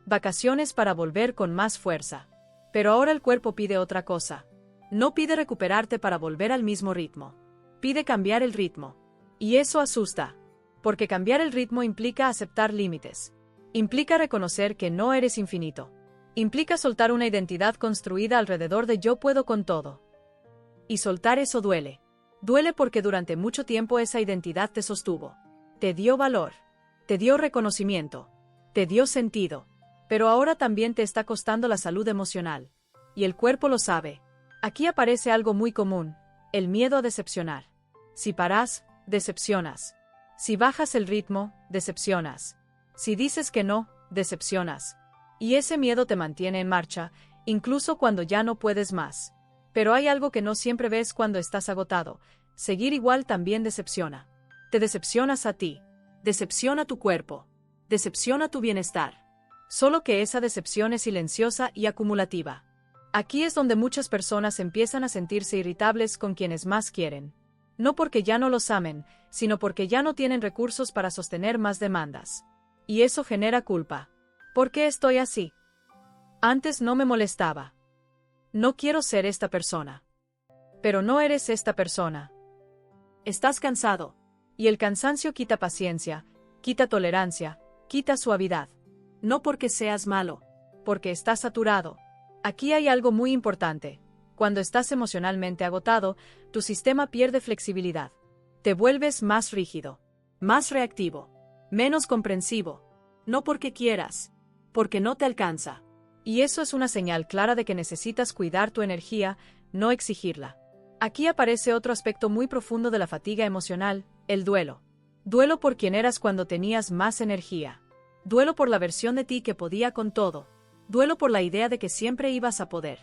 Vacaciones para volver con más fuerza. Pero ahora el cuerpo pide otra cosa. No pide recuperarte para volver al mismo ritmo. Pide cambiar el ritmo. Y eso asusta. Porque cambiar el ritmo implica aceptar límites. Implica reconocer que no eres infinito. Implica soltar una identidad construida alrededor de yo puedo con todo. Y soltar eso duele. Duele porque durante mucho tiempo esa identidad te sostuvo. Te dio valor. Te dio reconocimiento. Te dio sentido. Pero ahora también te está costando la salud emocional. Y el cuerpo lo sabe. Aquí aparece algo muy común, el miedo a decepcionar. Si paras, decepcionas. Si bajas el ritmo, decepcionas. Si dices que no, decepcionas. Y ese miedo te mantiene en marcha, incluso cuando ya no puedes más. Pero hay algo que no siempre ves cuando estás agotado. Seguir igual también decepciona. Te decepcionas a ti. Decepciona tu cuerpo. Decepciona tu bienestar. Solo que esa decepción es silenciosa y acumulativa. Aquí es donde muchas personas empiezan a sentirse irritables con quienes más quieren. No porque ya no los amen, sino porque ya no tienen recursos para sostener más demandas. Y eso genera culpa. ¿Por qué estoy así? Antes no me molestaba. No quiero ser esta persona. Pero no eres esta persona. Estás cansado. Y el cansancio quita paciencia, quita tolerancia, quita suavidad. No porque seas malo, porque estás saturado. Aquí hay algo muy importante. Cuando estás emocionalmente agotado, tu sistema pierde flexibilidad. Te vuelves más rígido, más reactivo, menos comprensivo. No porque quieras, porque no te alcanza. Y eso es una señal clara de que necesitas cuidar tu energía, no exigirla. Aquí aparece otro aspecto muy profundo de la fatiga emocional, el duelo. Duelo por quien eras cuando tenías más energía. Duelo por la versión de ti que podía con todo. Duelo por la idea de que siempre ibas a poder.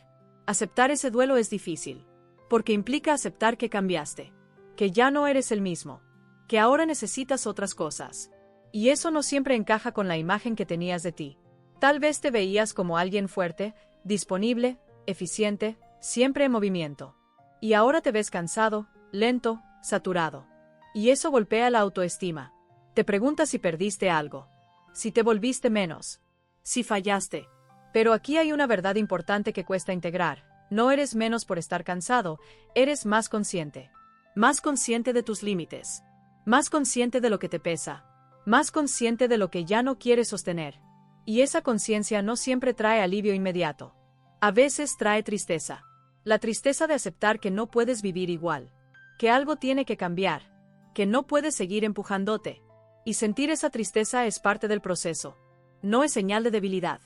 Aceptar ese duelo es difícil, porque implica aceptar que cambiaste, que ya no eres el mismo, que ahora necesitas otras cosas. Y eso no siempre encaja con la imagen que tenías de ti. Tal vez te veías como alguien fuerte, disponible, eficiente, siempre en movimiento. Y ahora te ves cansado, lento, saturado. Y eso golpea la autoestima. Te preguntas si perdiste algo, si te volviste menos, si fallaste. Pero aquí hay una verdad importante que cuesta integrar. No eres menos por estar cansado, eres más consciente. Más consciente de tus límites. Más consciente de lo que te pesa. Más consciente de lo que ya no quieres sostener. Y esa conciencia no siempre trae alivio inmediato. A veces trae tristeza. La tristeza de aceptar que no puedes vivir igual. Que algo tiene que cambiar. Que no puedes seguir empujándote. Y sentir esa tristeza es parte del proceso. No es señal de debilidad.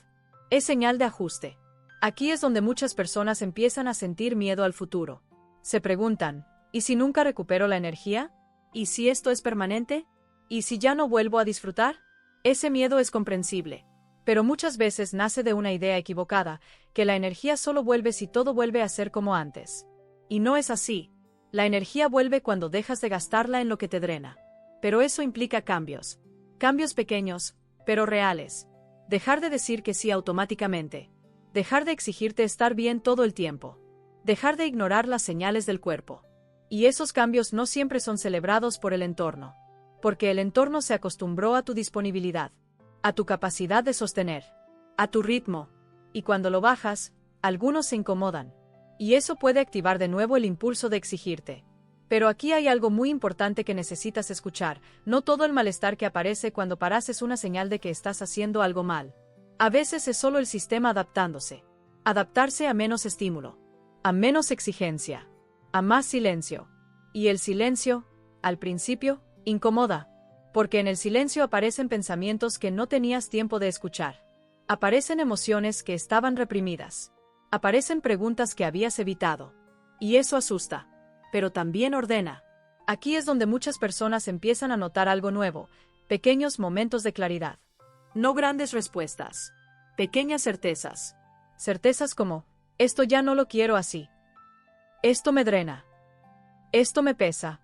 Es señal de ajuste. Aquí es donde muchas personas empiezan a sentir miedo al futuro. Se preguntan, ¿y si nunca recupero la energía? ¿Y si esto es permanente? ¿Y si ya no vuelvo a disfrutar? Ese miedo es comprensible. Pero muchas veces nace de una idea equivocada, que la energía solo vuelve si todo vuelve a ser como antes. Y no es así. La energía vuelve cuando dejas de gastarla en lo que te drena. Pero eso implica cambios. Cambios pequeños, pero reales. Dejar de decir que sí automáticamente. Dejar de exigirte estar bien todo el tiempo. Dejar de ignorar las señales del cuerpo. Y esos cambios no siempre son celebrados por el entorno. Porque el entorno se acostumbró a tu disponibilidad. A tu capacidad de sostener. A tu ritmo. Y cuando lo bajas, algunos se incomodan. Y eso puede activar de nuevo el impulso de exigirte. Pero aquí hay algo muy importante que necesitas escuchar. No todo el malestar que aparece cuando paras es una señal de que estás haciendo algo mal. A veces es solo el sistema adaptándose. Adaptarse a menos estímulo. A menos exigencia. A más silencio. Y el silencio, al principio, incomoda. Porque en el silencio aparecen pensamientos que no tenías tiempo de escuchar. Aparecen emociones que estaban reprimidas. Aparecen preguntas que habías evitado. Y eso asusta. Pero también ordena. Aquí es donde muchas personas empiezan a notar algo nuevo. Pequeños momentos de claridad. No grandes respuestas. Pequeñas certezas. Certezas como, esto ya no lo quiero así. Esto me drena. Esto me pesa.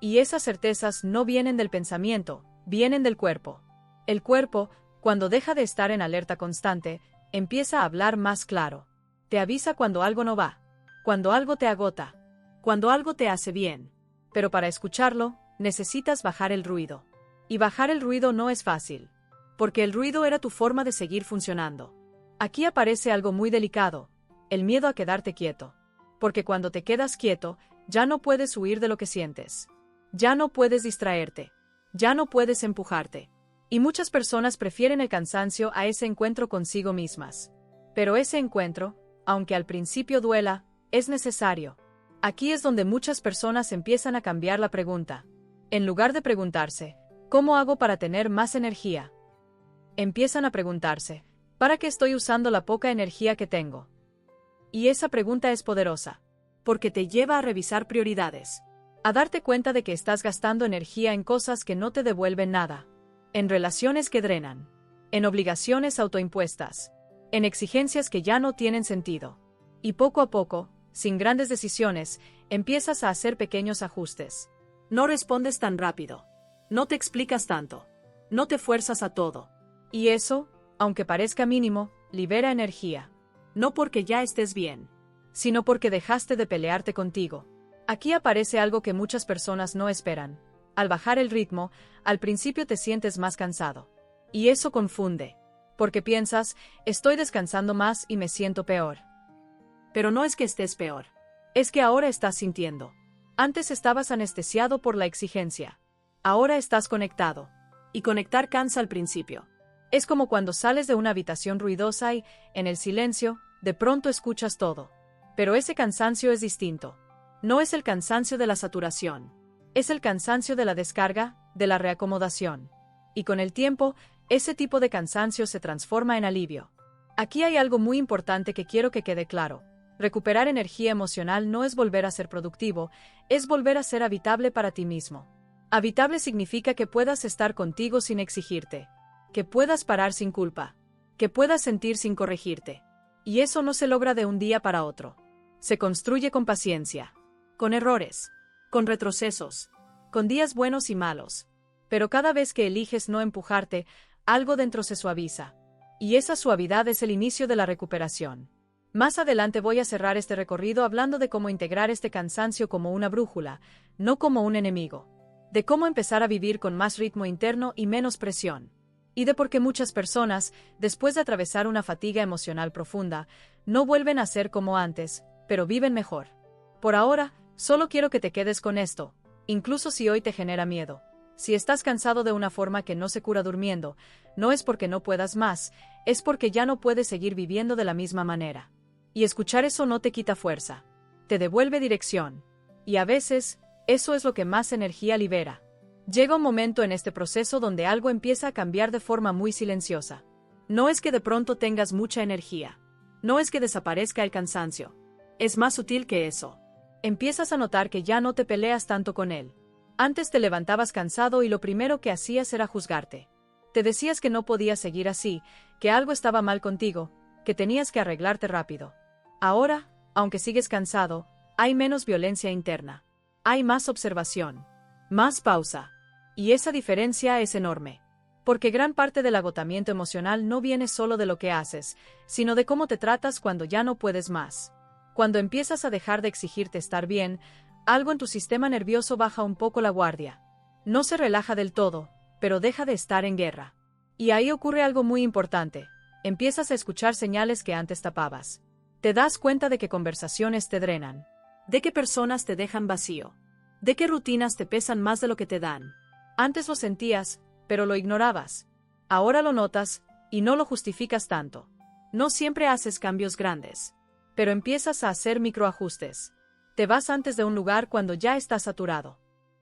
Y esas certezas no vienen del pensamiento, vienen del cuerpo. El cuerpo, cuando deja de estar en alerta constante, empieza a hablar más claro. Te avisa cuando algo no va, cuando algo te agota, cuando algo te hace bien. Pero para escucharlo, necesitas bajar el ruido. Y bajar el ruido no es fácil, porque el ruido era tu forma de seguir funcionando. Aquí aparece algo muy delicado, el miedo a quedarte quieto. Porque cuando te quedas quieto, ya no puedes huir de lo que sientes. Ya no puedes distraerte. Ya no puedes empujarte. Y muchas personas prefieren el cansancio a ese encuentro consigo mismas. Pero ese encuentro, aunque al principio duela, es necesario. Aquí es donde muchas personas empiezan a cambiar la pregunta. En lugar de preguntarse, ¿cómo hago para tener más energía? Empiezan a preguntarse, ¿para qué estoy usando la poca energía que tengo? Y esa pregunta es poderosa, porque te lleva a revisar prioridades, a darte cuenta de que estás gastando energía en cosas que no te devuelven nada, en relaciones que drenan, en obligaciones autoimpuestas, en exigencias que ya no tienen sentido. Y poco a poco, sin grandes decisiones, empiezas a hacer pequeños ajustes. No respondes tan rápido, no te explicas tanto, no te fuerzas a todo. Y eso, aunque parezca mínimo, libera energía. No porque ya estés bien, sino porque dejaste de pelearte contigo. Aquí aparece algo que muchas personas no esperan. Al bajar el ritmo, al principio te sientes más cansado. Y eso confunde, porque piensas, estoy descansando más y me siento peor. Pero no es que estés peor, es que ahora estás sintiendo. Antes estabas anestesiado por la exigencia. Ahora estás conectado. Y conectar cansa al principio. Es como cuando sales de una habitación ruidosa y, en el silencio, de pronto escuchas todo. Pero ese cansancio es distinto. No es el cansancio de la saturación. Es el cansancio de la descarga, de la reacomodación. Y con el tiempo, ese tipo de cansancio se transforma en alivio. Aquí hay algo muy importante que quiero que quede claro. Recuperar energía emocional no es volver a ser productivo, es volver a ser habitable para ti mismo. Habitable significa que puedas estar contigo sin exigirte. Que puedas parar sin culpa, que puedas sentir sin corregirte. Y eso no se logra de un día para otro. Se construye con paciencia, con errores, con retrocesos, con días buenos y malos. Pero cada vez que eliges no empujarte, algo dentro se suaviza. Y esa suavidad es el inicio de la recuperación. Más adelante voy a cerrar este recorrido hablando de cómo integrar este cansancio como una brújula, no como un enemigo. De cómo empezar a vivir con más ritmo interno y menos presión. Y de por qué muchas personas, después de atravesar una fatiga emocional profunda, no vuelven a ser como antes, pero viven mejor. Por ahora, solo quiero que te quedes con esto, incluso si hoy te genera miedo. Si estás cansado de una forma que no se cura durmiendo, no es porque no puedas más, es porque ya no puedes seguir viviendo de la misma manera. Y escuchar eso no te quita fuerza, te devuelve dirección. Y a veces, eso es lo que más energía libera. Llega un momento en este proceso donde algo empieza a cambiar de forma muy silenciosa. No es que de pronto tengas mucha energía. No es que desaparezca el cansancio. Es más sutil que eso. Empiezas a notar que ya no te peleas tanto con él. Antes te levantabas cansado y lo primero que hacías era juzgarte. Te decías que no podías seguir así, que algo estaba mal contigo, que tenías que arreglarte rápido. Ahora, aunque sigues cansado, hay menos violencia interna. Hay más observación. Más pausa. Y esa diferencia es enorme. Porque gran parte del agotamiento emocional no viene solo de lo que haces, sino de cómo te tratas cuando ya no puedes más. Cuando empiezas a dejar de exigirte estar bien, algo en tu sistema nervioso baja un poco la guardia. No se relaja del todo, pero deja de estar en guerra. Y ahí ocurre algo muy importante. Empiezas a escuchar señales que antes tapabas. Te das cuenta de que conversaciones te drenan. De qué personas te dejan vacío. De qué rutinas te pesan más de lo que te dan. Antes lo sentías, pero lo ignorabas. Ahora lo notas, y no lo justificas tanto. No siempre haces cambios grandes. Pero empiezas a hacer microajustes. Te vas antes de un lugar cuando ya estás saturado.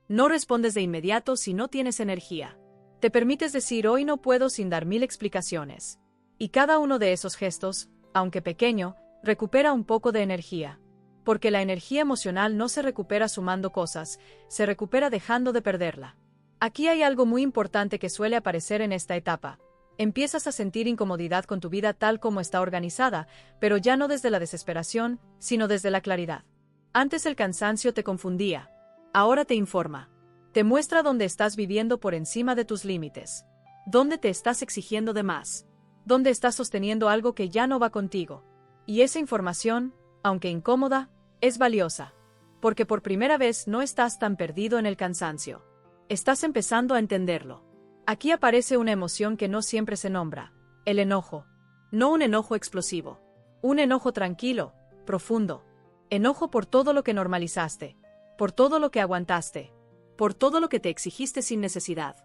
No respondes de inmediato si no tienes energía. Te permites decir hoy no puedo sin dar 1000 explicaciones. Y cada uno de esos gestos, aunque pequeño, recupera un poco de energía. Porque la energía emocional no se recupera sumando cosas, se recupera dejando de perderla. Aquí hay algo muy importante que suele aparecer en esta etapa. Empiezas a sentir incomodidad con tu vida tal como está organizada, pero ya no desde la desesperación, sino desde la claridad. Antes el cansancio te confundía. Ahora te informa. Te muestra dónde estás viviendo por encima de tus límites. Dónde te estás exigiendo de más. Dónde estás sosteniendo algo que ya no va contigo. Y esa información, aunque incómoda, es valiosa. Porque por primera vez no estás tan perdido en el cansancio. Estás empezando a entenderlo. Aquí aparece una emoción que no siempre se nombra, el enojo. No un enojo explosivo. Un enojo tranquilo, profundo. Enojo por todo lo que normalizaste, por todo lo que aguantaste, por todo lo que te exigiste sin necesidad.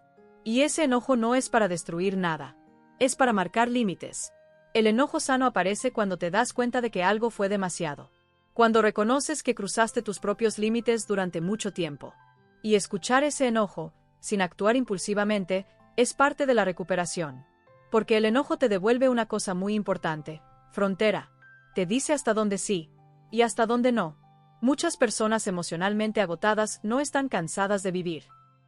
Y ese enojo no es para destruir nada, es para marcar límites. El enojo sano aparece cuando te das cuenta de que algo fue demasiado. Cuando reconoces que cruzaste tus propios límites durante mucho tiempo. Y escuchar ese enojo, sin actuar impulsivamente, es parte de la recuperación. Porque el enojo te devuelve una cosa muy importante, frontera. Te dice hasta dónde sí, y hasta dónde no. Muchas personas emocionalmente agotadas no están cansadas de vivir.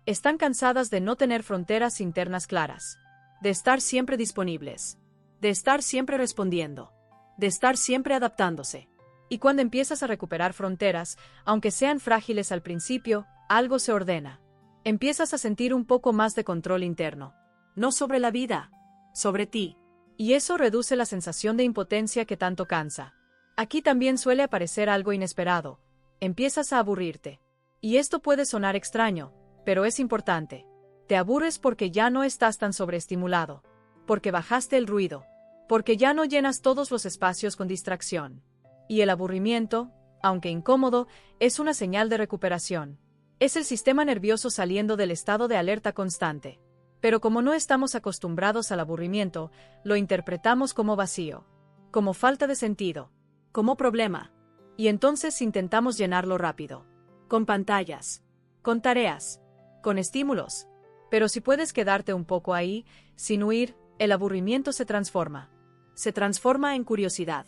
Están cansadas de no tener fronteras internas claras. De estar siempre disponibles. De estar siempre respondiendo. De estar siempre adaptándose. Y cuando empiezas a recuperar fronteras, aunque sean frágiles al principio, algo se ordena. Empiezas a sentir un poco más de control interno. No sobre la vida, sobre ti. Y eso reduce la sensación de impotencia que tanto cansa. Aquí también suele aparecer algo inesperado. Empiezas a aburrirte. Y esto puede sonar extraño, pero es importante. Te aburres porque ya no estás tan sobreestimulado. Porque bajaste el ruido. Porque ya no llenas todos los espacios con distracción. Y el aburrimiento, aunque incómodo, es una señal de recuperación. Es el sistema nervioso saliendo del estado de alerta constante. Pero como no estamos acostumbrados al aburrimiento, lo interpretamos como vacío, como falta de sentido, como problema. Y entonces intentamos llenarlo rápido. Con pantallas, con tareas, con estímulos. Pero si puedes quedarte un poco ahí, sin huir, el aburrimiento se transforma. Se transforma en curiosidad,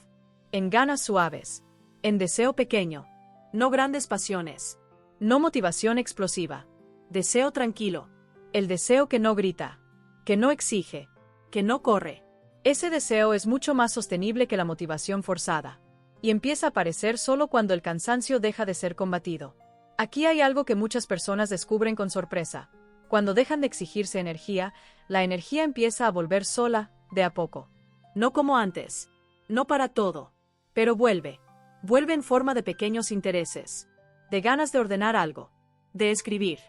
en ganas suaves, en deseo pequeño, no grandes pasiones. No motivación explosiva. Deseo tranquilo. El deseo que no grita. Que no exige. Que no corre. Ese deseo es mucho más sostenible que la motivación forzada. Y empieza a aparecer solo cuando el cansancio deja de ser combatido. Aquí hay algo que muchas personas descubren con sorpresa. Cuando dejan de exigirse energía, la energía empieza a volver sola, de a poco. No como antes. No para todo. Pero vuelve. Vuelve en forma de pequeños intereses. De ganas de ordenar algo, de escribir,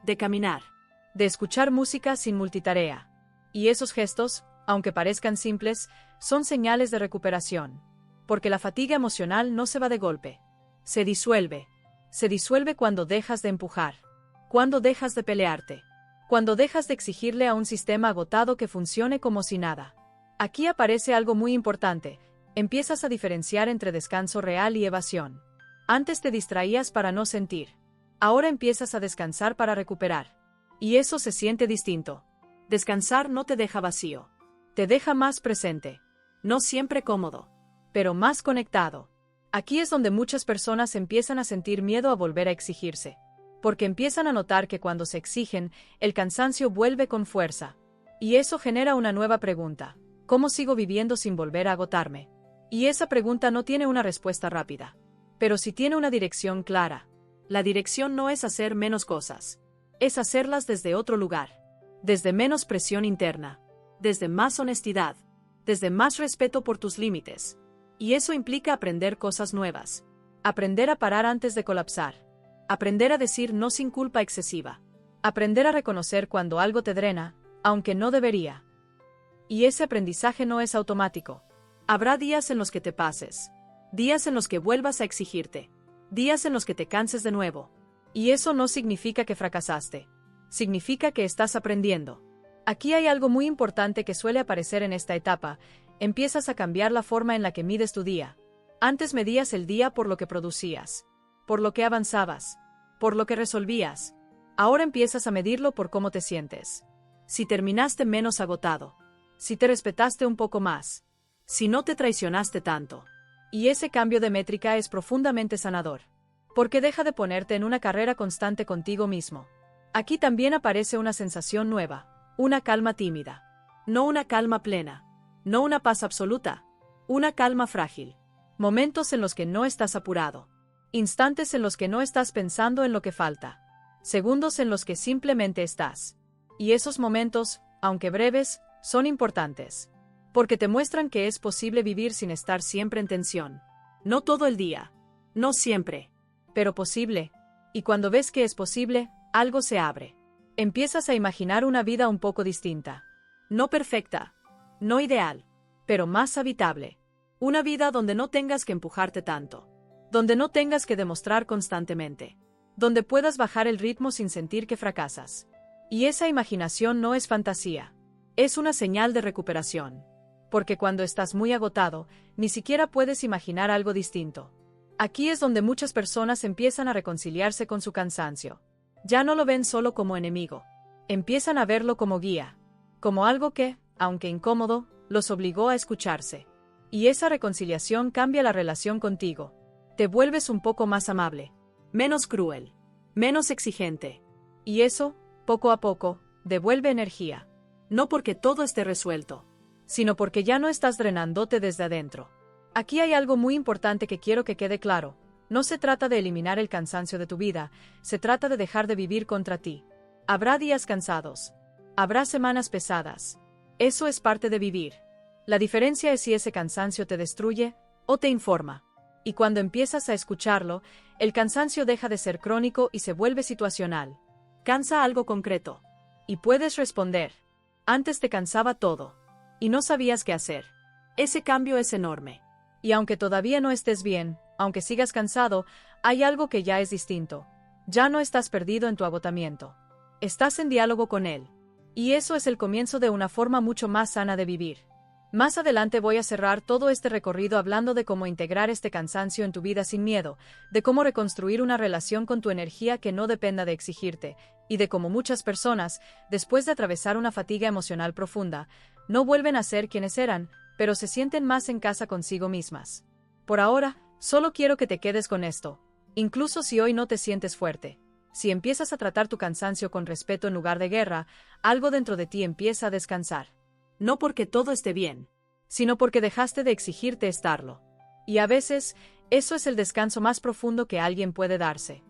de caminar, de escuchar música sin multitarea. Y esos gestos, aunque parezcan simples, son señales de recuperación. Porque la fatiga emocional no se va de golpe. Se disuelve. Se disuelve cuando dejas de empujar. Cuando dejas de pelearte. Cuando dejas de exigirle a un sistema agotado que funcione como si nada. Aquí aparece algo muy importante. Empiezas a diferenciar entre descanso real y evasión. Antes te distraías para no sentir. Ahora empiezas a descansar para recuperar. Y eso se siente distinto. Descansar no te deja vacío. Te deja más presente. No siempre cómodo, pero más conectado. Aquí es donde muchas personas empiezan a sentir miedo a volver a exigirse. Porque empiezan a notar que cuando se exigen, el cansancio vuelve con fuerza. Y eso genera una nueva pregunta. ¿Cómo sigo viviendo sin volver a agotarme? Y esa pregunta no tiene una respuesta rápida. Pero sí tiene una dirección clara. La dirección no es hacer menos cosas. Es hacerlas desde otro lugar. Desde menos presión interna. Desde más honestidad. Desde más respeto por tus límites. Y eso implica aprender cosas nuevas. Aprender a parar antes de colapsar. Aprender a decir no sin culpa excesiva. Aprender a reconocer cuando algo te drena, aunque no debería. Y ese aprendizaje no es automático. Habrá días en los que te pases. Días en los que vuelvas a exigirte. Días en los que te canses de nuevo. Y eso no significa que fracasaste. Significa que estás aprendiendo. Aquí hay algo muy importante que suele aparecer en esta etapa. Empiezas a cambiar la forma en la que mides tu día. Antes medías el día por lo que producías. Por lo que avanzabas. Por lo que resolvías. Ahora empiezas a medirlo por cómo te sientes. Si terminaste menos agotado. Si te respetaste un poco más. Si no te traicionaste tanto. Y ese cambio de métrica es profundamente sanador. Porque deja de ponerte en una carrera constante contigo mismo. Aquí también aparece una sensación nueva, una calma tímida. No una calma plena, no una paz absoluta, una calma frágil. Momentos en los que no estás apurado. Instantes en los que no estás pensando en lo que falta. Segundos en los que simplemente estás. Y esos momentos, aunque breves, son importantes. Porque te muestran que es posible vivir sin estar siempre en tensión. No todo el día. No siempre. Pero posible. Y cuando ves que es posible, algo se abre. Empiezas a imaginar una vida un poco distinta. No perfecta. No ideal. Pero más habitable. Una vida donde no tengas que empujarte tanto. Donde no tengas que demostrar constantemente. Donde puedas bajar el ritmo sin sentir que fracasas. Y esa imaginación no es fantasía. Es una señal de recuperación. Porque cuando estás muy agotado, ni siquiera puedes imaginar algo distinto. Aquí es donde muchas personas empiezan a reconciliarse con su cansancio. Ya no lo ven solo como enemigo. Empiezan a verlo como guía. Como algo que, aunque incómodo, los obligó a escucharse. Y esa reconciliación cambia la relación contigo. Te vuelves un poco más amable. Menos cruel. Menos exigente. Y eso, poco a poco, devuelve energía. No porque todo esté resuelto, sino porque ya no estás drenándote desde adentro. Aquí hay algo muy importante que quiero que quede claro. No se trata de eliminar el cansancio de tu vida, se trata de dejar de vivir contra ti. Habrá días cansados. Habrá semanas pesadas. Eso es parte de vivir. La diferencia es si ese cansancio te destruye o te informa. Y cuando empiezas a escucharlo, el cansancio deja de ser crónico y se vuelve situacional. Cansa algo concreto. Y puedes responder. Antes te cansaba todo. Y no sabías qué hacer. Ese cambio es enorme. Y aunque todavía no estés bien, aunque sigas cansado, hay algo que ya es distinto. Ya no estás perdido en tu agotamiento. Estás en diálogo con él. Y eso es el comienzo de una forma mucho más sana de vivir. Más adelante voy a cerrar todo este recorrido hablando de cómo integrar este cansancio en tu vida sin miedo, de cómo reconstruir una relación con tu energía que no dependa de exigirte, y de cómo muchas personas, después de atravesar una fatiga emocional profunda, no vuelven a ser quienes eran, pero se sienten más en casa consigo mismas. Por ahora, solo quiero que te quedes con esto. Incluso si hoy no te sientes fuerte, si empiezas a tratar tu cansancio con respeto en lugar de guerra, algo dentro de ti empieza a descansar. No porque todo esté bien, sino porque dejaste de exigirte estarlo. Y a veces, eso es el descanso más profundo que alguien puede darse.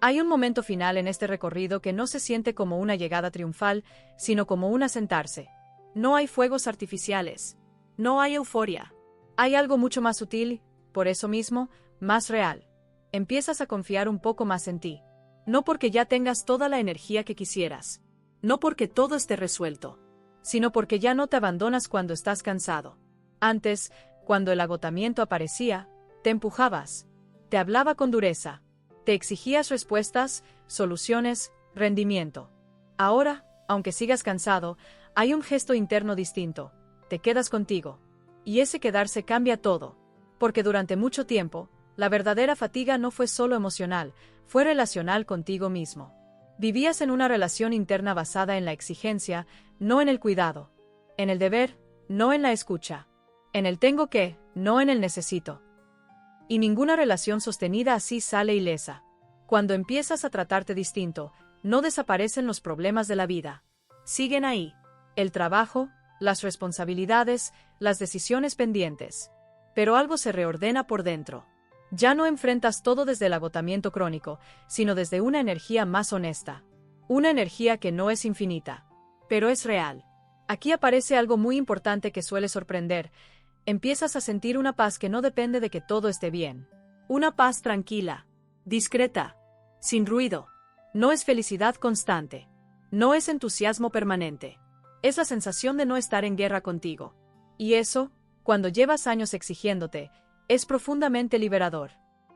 Hay un momento final en este recorrido que no se siente como una llegada triunfal, sino como un asentarse. No hay fuegos artificiales. No hay euforia. Hay algo mucho más sutil, por eso mismo, más real. Empiezas a confiar un poco más en ti. No porque ya tengas toda la energía que quisieras. No porque todo esté resuelto. Sino porque ya no te abandonas cuando estás cansado. Antes, cuando el agotamiento aparecía, te empujabas. Te hablaba con dureza. Te exigías respuestas, soluciones, rendimiento. Ahora, aunque sigas cansado, hay un gesto interno distinto. Te quedas contigo. Y ese quedarse cambia todo. Porque durante mucho tiempo, la verdadera fatiga no fue solo emocional, fue relacional contigo mismo. Vivías en una relación interna basada en la exigencia, no en el cuidado. En el deber, no en la escucha. En el tengo que, no en el necesito. Y ninguna relación sostenida así sale ilesa. Cuando empiezas a tratarte distinto, no desaparecen los problemas de la vida. Siguen ahí. El trabajo, las responsabilidades, las decisiones pendientes. Pero algo se reordena por dentro. Ya no enfrentas todo desde el agotamiento crónico, sino desde una energía más honesta. Una energía que no es infinita, pero es real. Aquí aparece algo muy importante que suele sorprender. Empiezas a sentir una paz que no depende de que todo esté bien. Una paz tranquila, discreta, sin ruido. No es felicidad constante. No es entusiasmo permanente. Es la sensación de no estar en guerra contigo. Y eso, cuando llevas años exigiéndote, es profundamente liberador.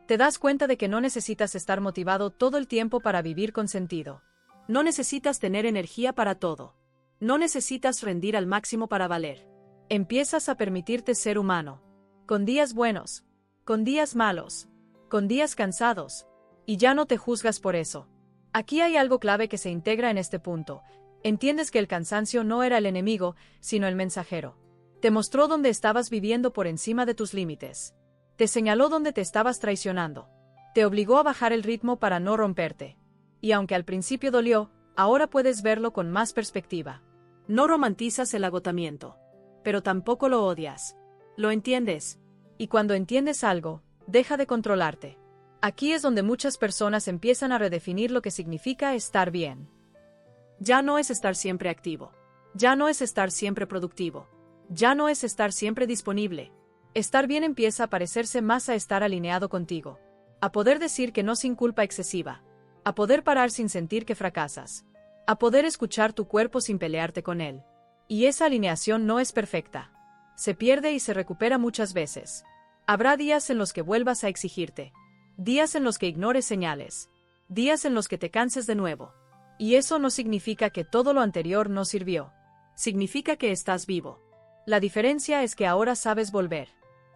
Te das cuenta de que no necesitas estar motivado todo el tiempo para vivir con sentido. No necesitas tener energía para todo. No necesitas rendir al máximo para valer. Empiezas a permitirte ser humano. Con días buenos. Con días malos. Con días cansados. Y ya no te juzgas por eso. Aquí hay algo clave que se integra en este punto. Entiendes que el cansancio no era el enemigo, sino el mensajero. Te mostró dónde estabas viviendo por encima de tus límites. Te señaló dónde te estabas traicionando. Te obligó a bajar el ritmo para no romperte. Y aunque al principio dolió, Ahora puedes verlo con más perspectiva. No romantizas el agotamiento, pero tampoco lo odias. Lo entiendes. Y cuando entiendes algo, deja de controlarte. Aquí es donde muchas personas empiezan a redefinir lo que significa estar bien. Ya no es estar siempre activo. Ya no es estar siempre productivo. Ya no es estar siempre disponible. Estar bien empieza a parecerse más a estar alineado contigo. A poder decir que no sin culpa excesiva. A poder parar sin sentir que fracasas. A poder escuchar tu cuerpo sin pelearte con él. Y esa alineación no es perfecta. Se pierde y se recupera muchas veces. Habrá días en los que vuelvas a exigirte. Días en los que ignores señales. Días en los que te canses de nuevo. Y eso no significa que todo lo anterior no sirvió. Significa que estás vivo. La diferencia es que ahora sabes volver.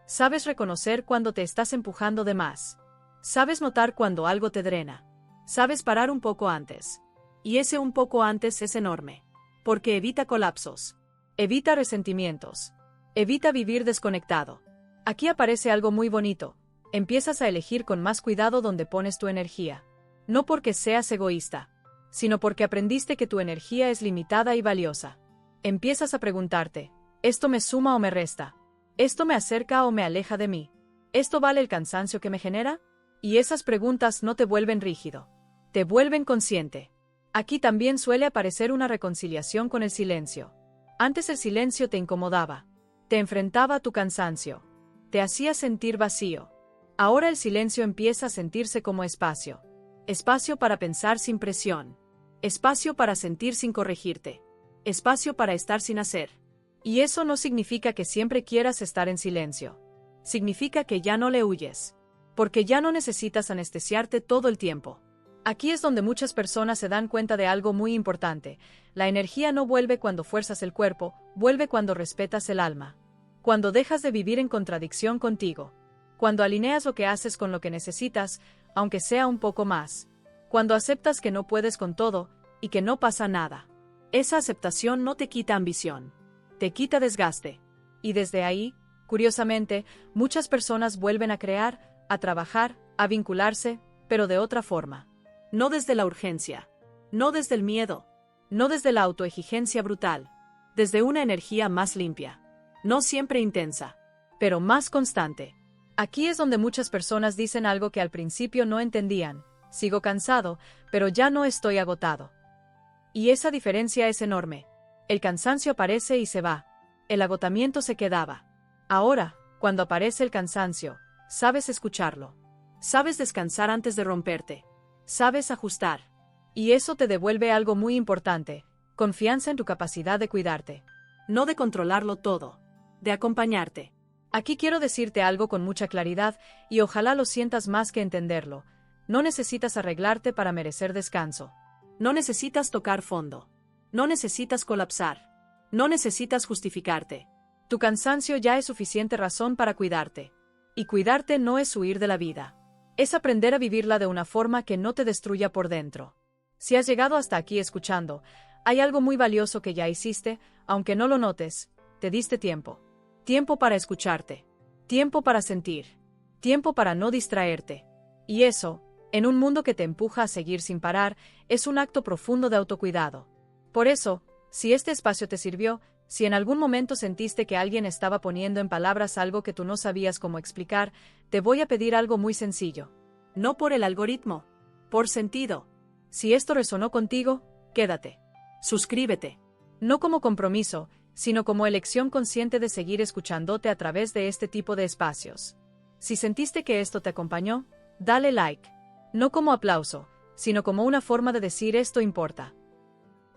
Sabes reconocer cuando te estás empujando de más. Sabes notar cuando algo te drena. Sabes parar un poco antes. Y ese un poco antes es enorme. Porque evita colapsos. Evita resentimientos. Evita vivir desconectado. Aquí aparece algo muy bonito. Empiezas a elegir con más cuidado dónde pones tu energía. No porque seas egoísta, sino porque aprendiste que tu energía es limitada y valiosa. Empiezas a preguntarte, ¿esto me suma o me resta? ¿Esto me acerca o me aleja de mí? ¿Esto vale el cansancio que me genera? Y esas preguntas no te vuelven rígido. Te vuelven consciente. Aquí también suele aparecer una reconciliación con el silencio. Antes el silencio te incomodaba. Te enfrentaba a tu cansancio. Te hacía sentir vacío. Ahora el silencio empieza a sentirse como espacio. Espacio para pensar sin presión. Espacio para sentir sin corregirte. Espacio para estar sin hacer. Y eso no significa que siempre quieras estar en silencio. Significa que ya no le huyes. Porque ya no necesitas anestesiarte todo el tiempo. Aquí es donde muchas personas se dan cuenta de algo muy importante. La energía no vuelve cuando fuerzas el cuerpo, vuelve cuando respetas el alma. Cuando dejas de vivir en contradicción contigo. Cuando alineas lo que haces con lo que necesitas, aunque sea un poco más. Cuando aceptas que no puedes con todo, y que no pasa nada. Esa aceptación no te quita ambición. Te quita desgaste. Y desde ahí, curiosamente, muchas personas vuelven a crear, a trabajar, a vincularse, pero de otra forma. No desde la urgencia. No desde el miedo. No desde la autoexigencia brutal. Desde una energía más limpia. No siempre intensa, pero más constante. Aquí es donde muchas personas dicen algo que al principio no entendían. Sigo cansado, pero ya no estoy agotado. Y esa diferencia es enorme. El cansancio aparece y se va. El agotamiento se quedaba. Ahora, cuando aparece el cansancio, sabes escucharlo. Sabes descansar antes de romperte. Sabes ajustar. Y eso te devuelve algo muy importante, confianza en tu capacidad de cuidarte. No de controlarlo todo. De acompañarte. Aquí quiero decirte algo con mucha claridad, y ojalá lo sientas más que entenderlo. No necesitas arreglarte para merecer descanso. No necesitas tocar fondo. No necesitas colapsar. No necesitas justificarte. Tu cansancio ya es suficiente razón para cuidarte. Y cuidarte no es huir de la vida. Es aprender a vivirla de una forma que no te destruya por dentro. Si has llegado hasta aquí escuchando, hay algo muy valioso que ya hiciste, aunque no lo notes, te diste tiempo. Tiempo para escucharte. Tiempo para sentir. Tiempo para no distraerte. Y eso, en un mundo que te empuja a seguir sin parar, es un acto profundo de autocuidado. Por eso, si este espacio te sirvió, si en algún momento sentiste que alguien estaba poniendo en palabras algo que tú no sabías cómo explicar, te voy a pedir algo muy sencillo. No por el algoritmo, por sentido. Si esto resonó contigo, quédate. Suscríbete. No como compromiso, sino como elección consciente de seguir escuchándote a través de este tipo de espacios. Si sentiste que esto te acompañó, dale like. No como aplauso, sino como una forma de decir esto importa.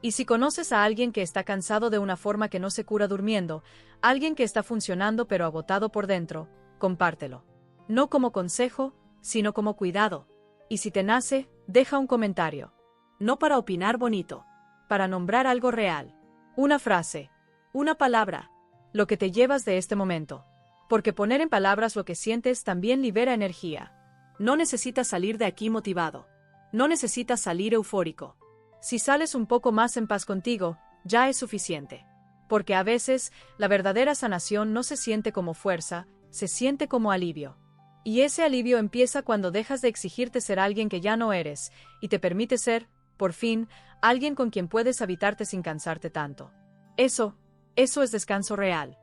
Y si conoces a alguien que está cansado de una forma que no se cura durmiendo, alguien que está funcionando pero agotado por dentro, compártelo. No como consejo, sino como cuidado. Y si te nace, deja un comentario. No para opinar bonito, para nombrar algo real. Una frase. Una palabra. Lo que te llevas de este momento. Porque poner en palabras lo que sientes también libera energía. No necesitas salir de aquí motivado. No necesitas salir eufórico. Si sales un poco más en paz contigo, ya es suficiente. Porque a veces, la verdadera sanación no se siente como fuerza, se siente como alivio. Y ese alivio empieza cuando dejas de exigirte ser alguien que ya no eres, y te permite ser, por fin, Alguien con quien puedes habitarte sin cansarte tanto. Eso es descanso real.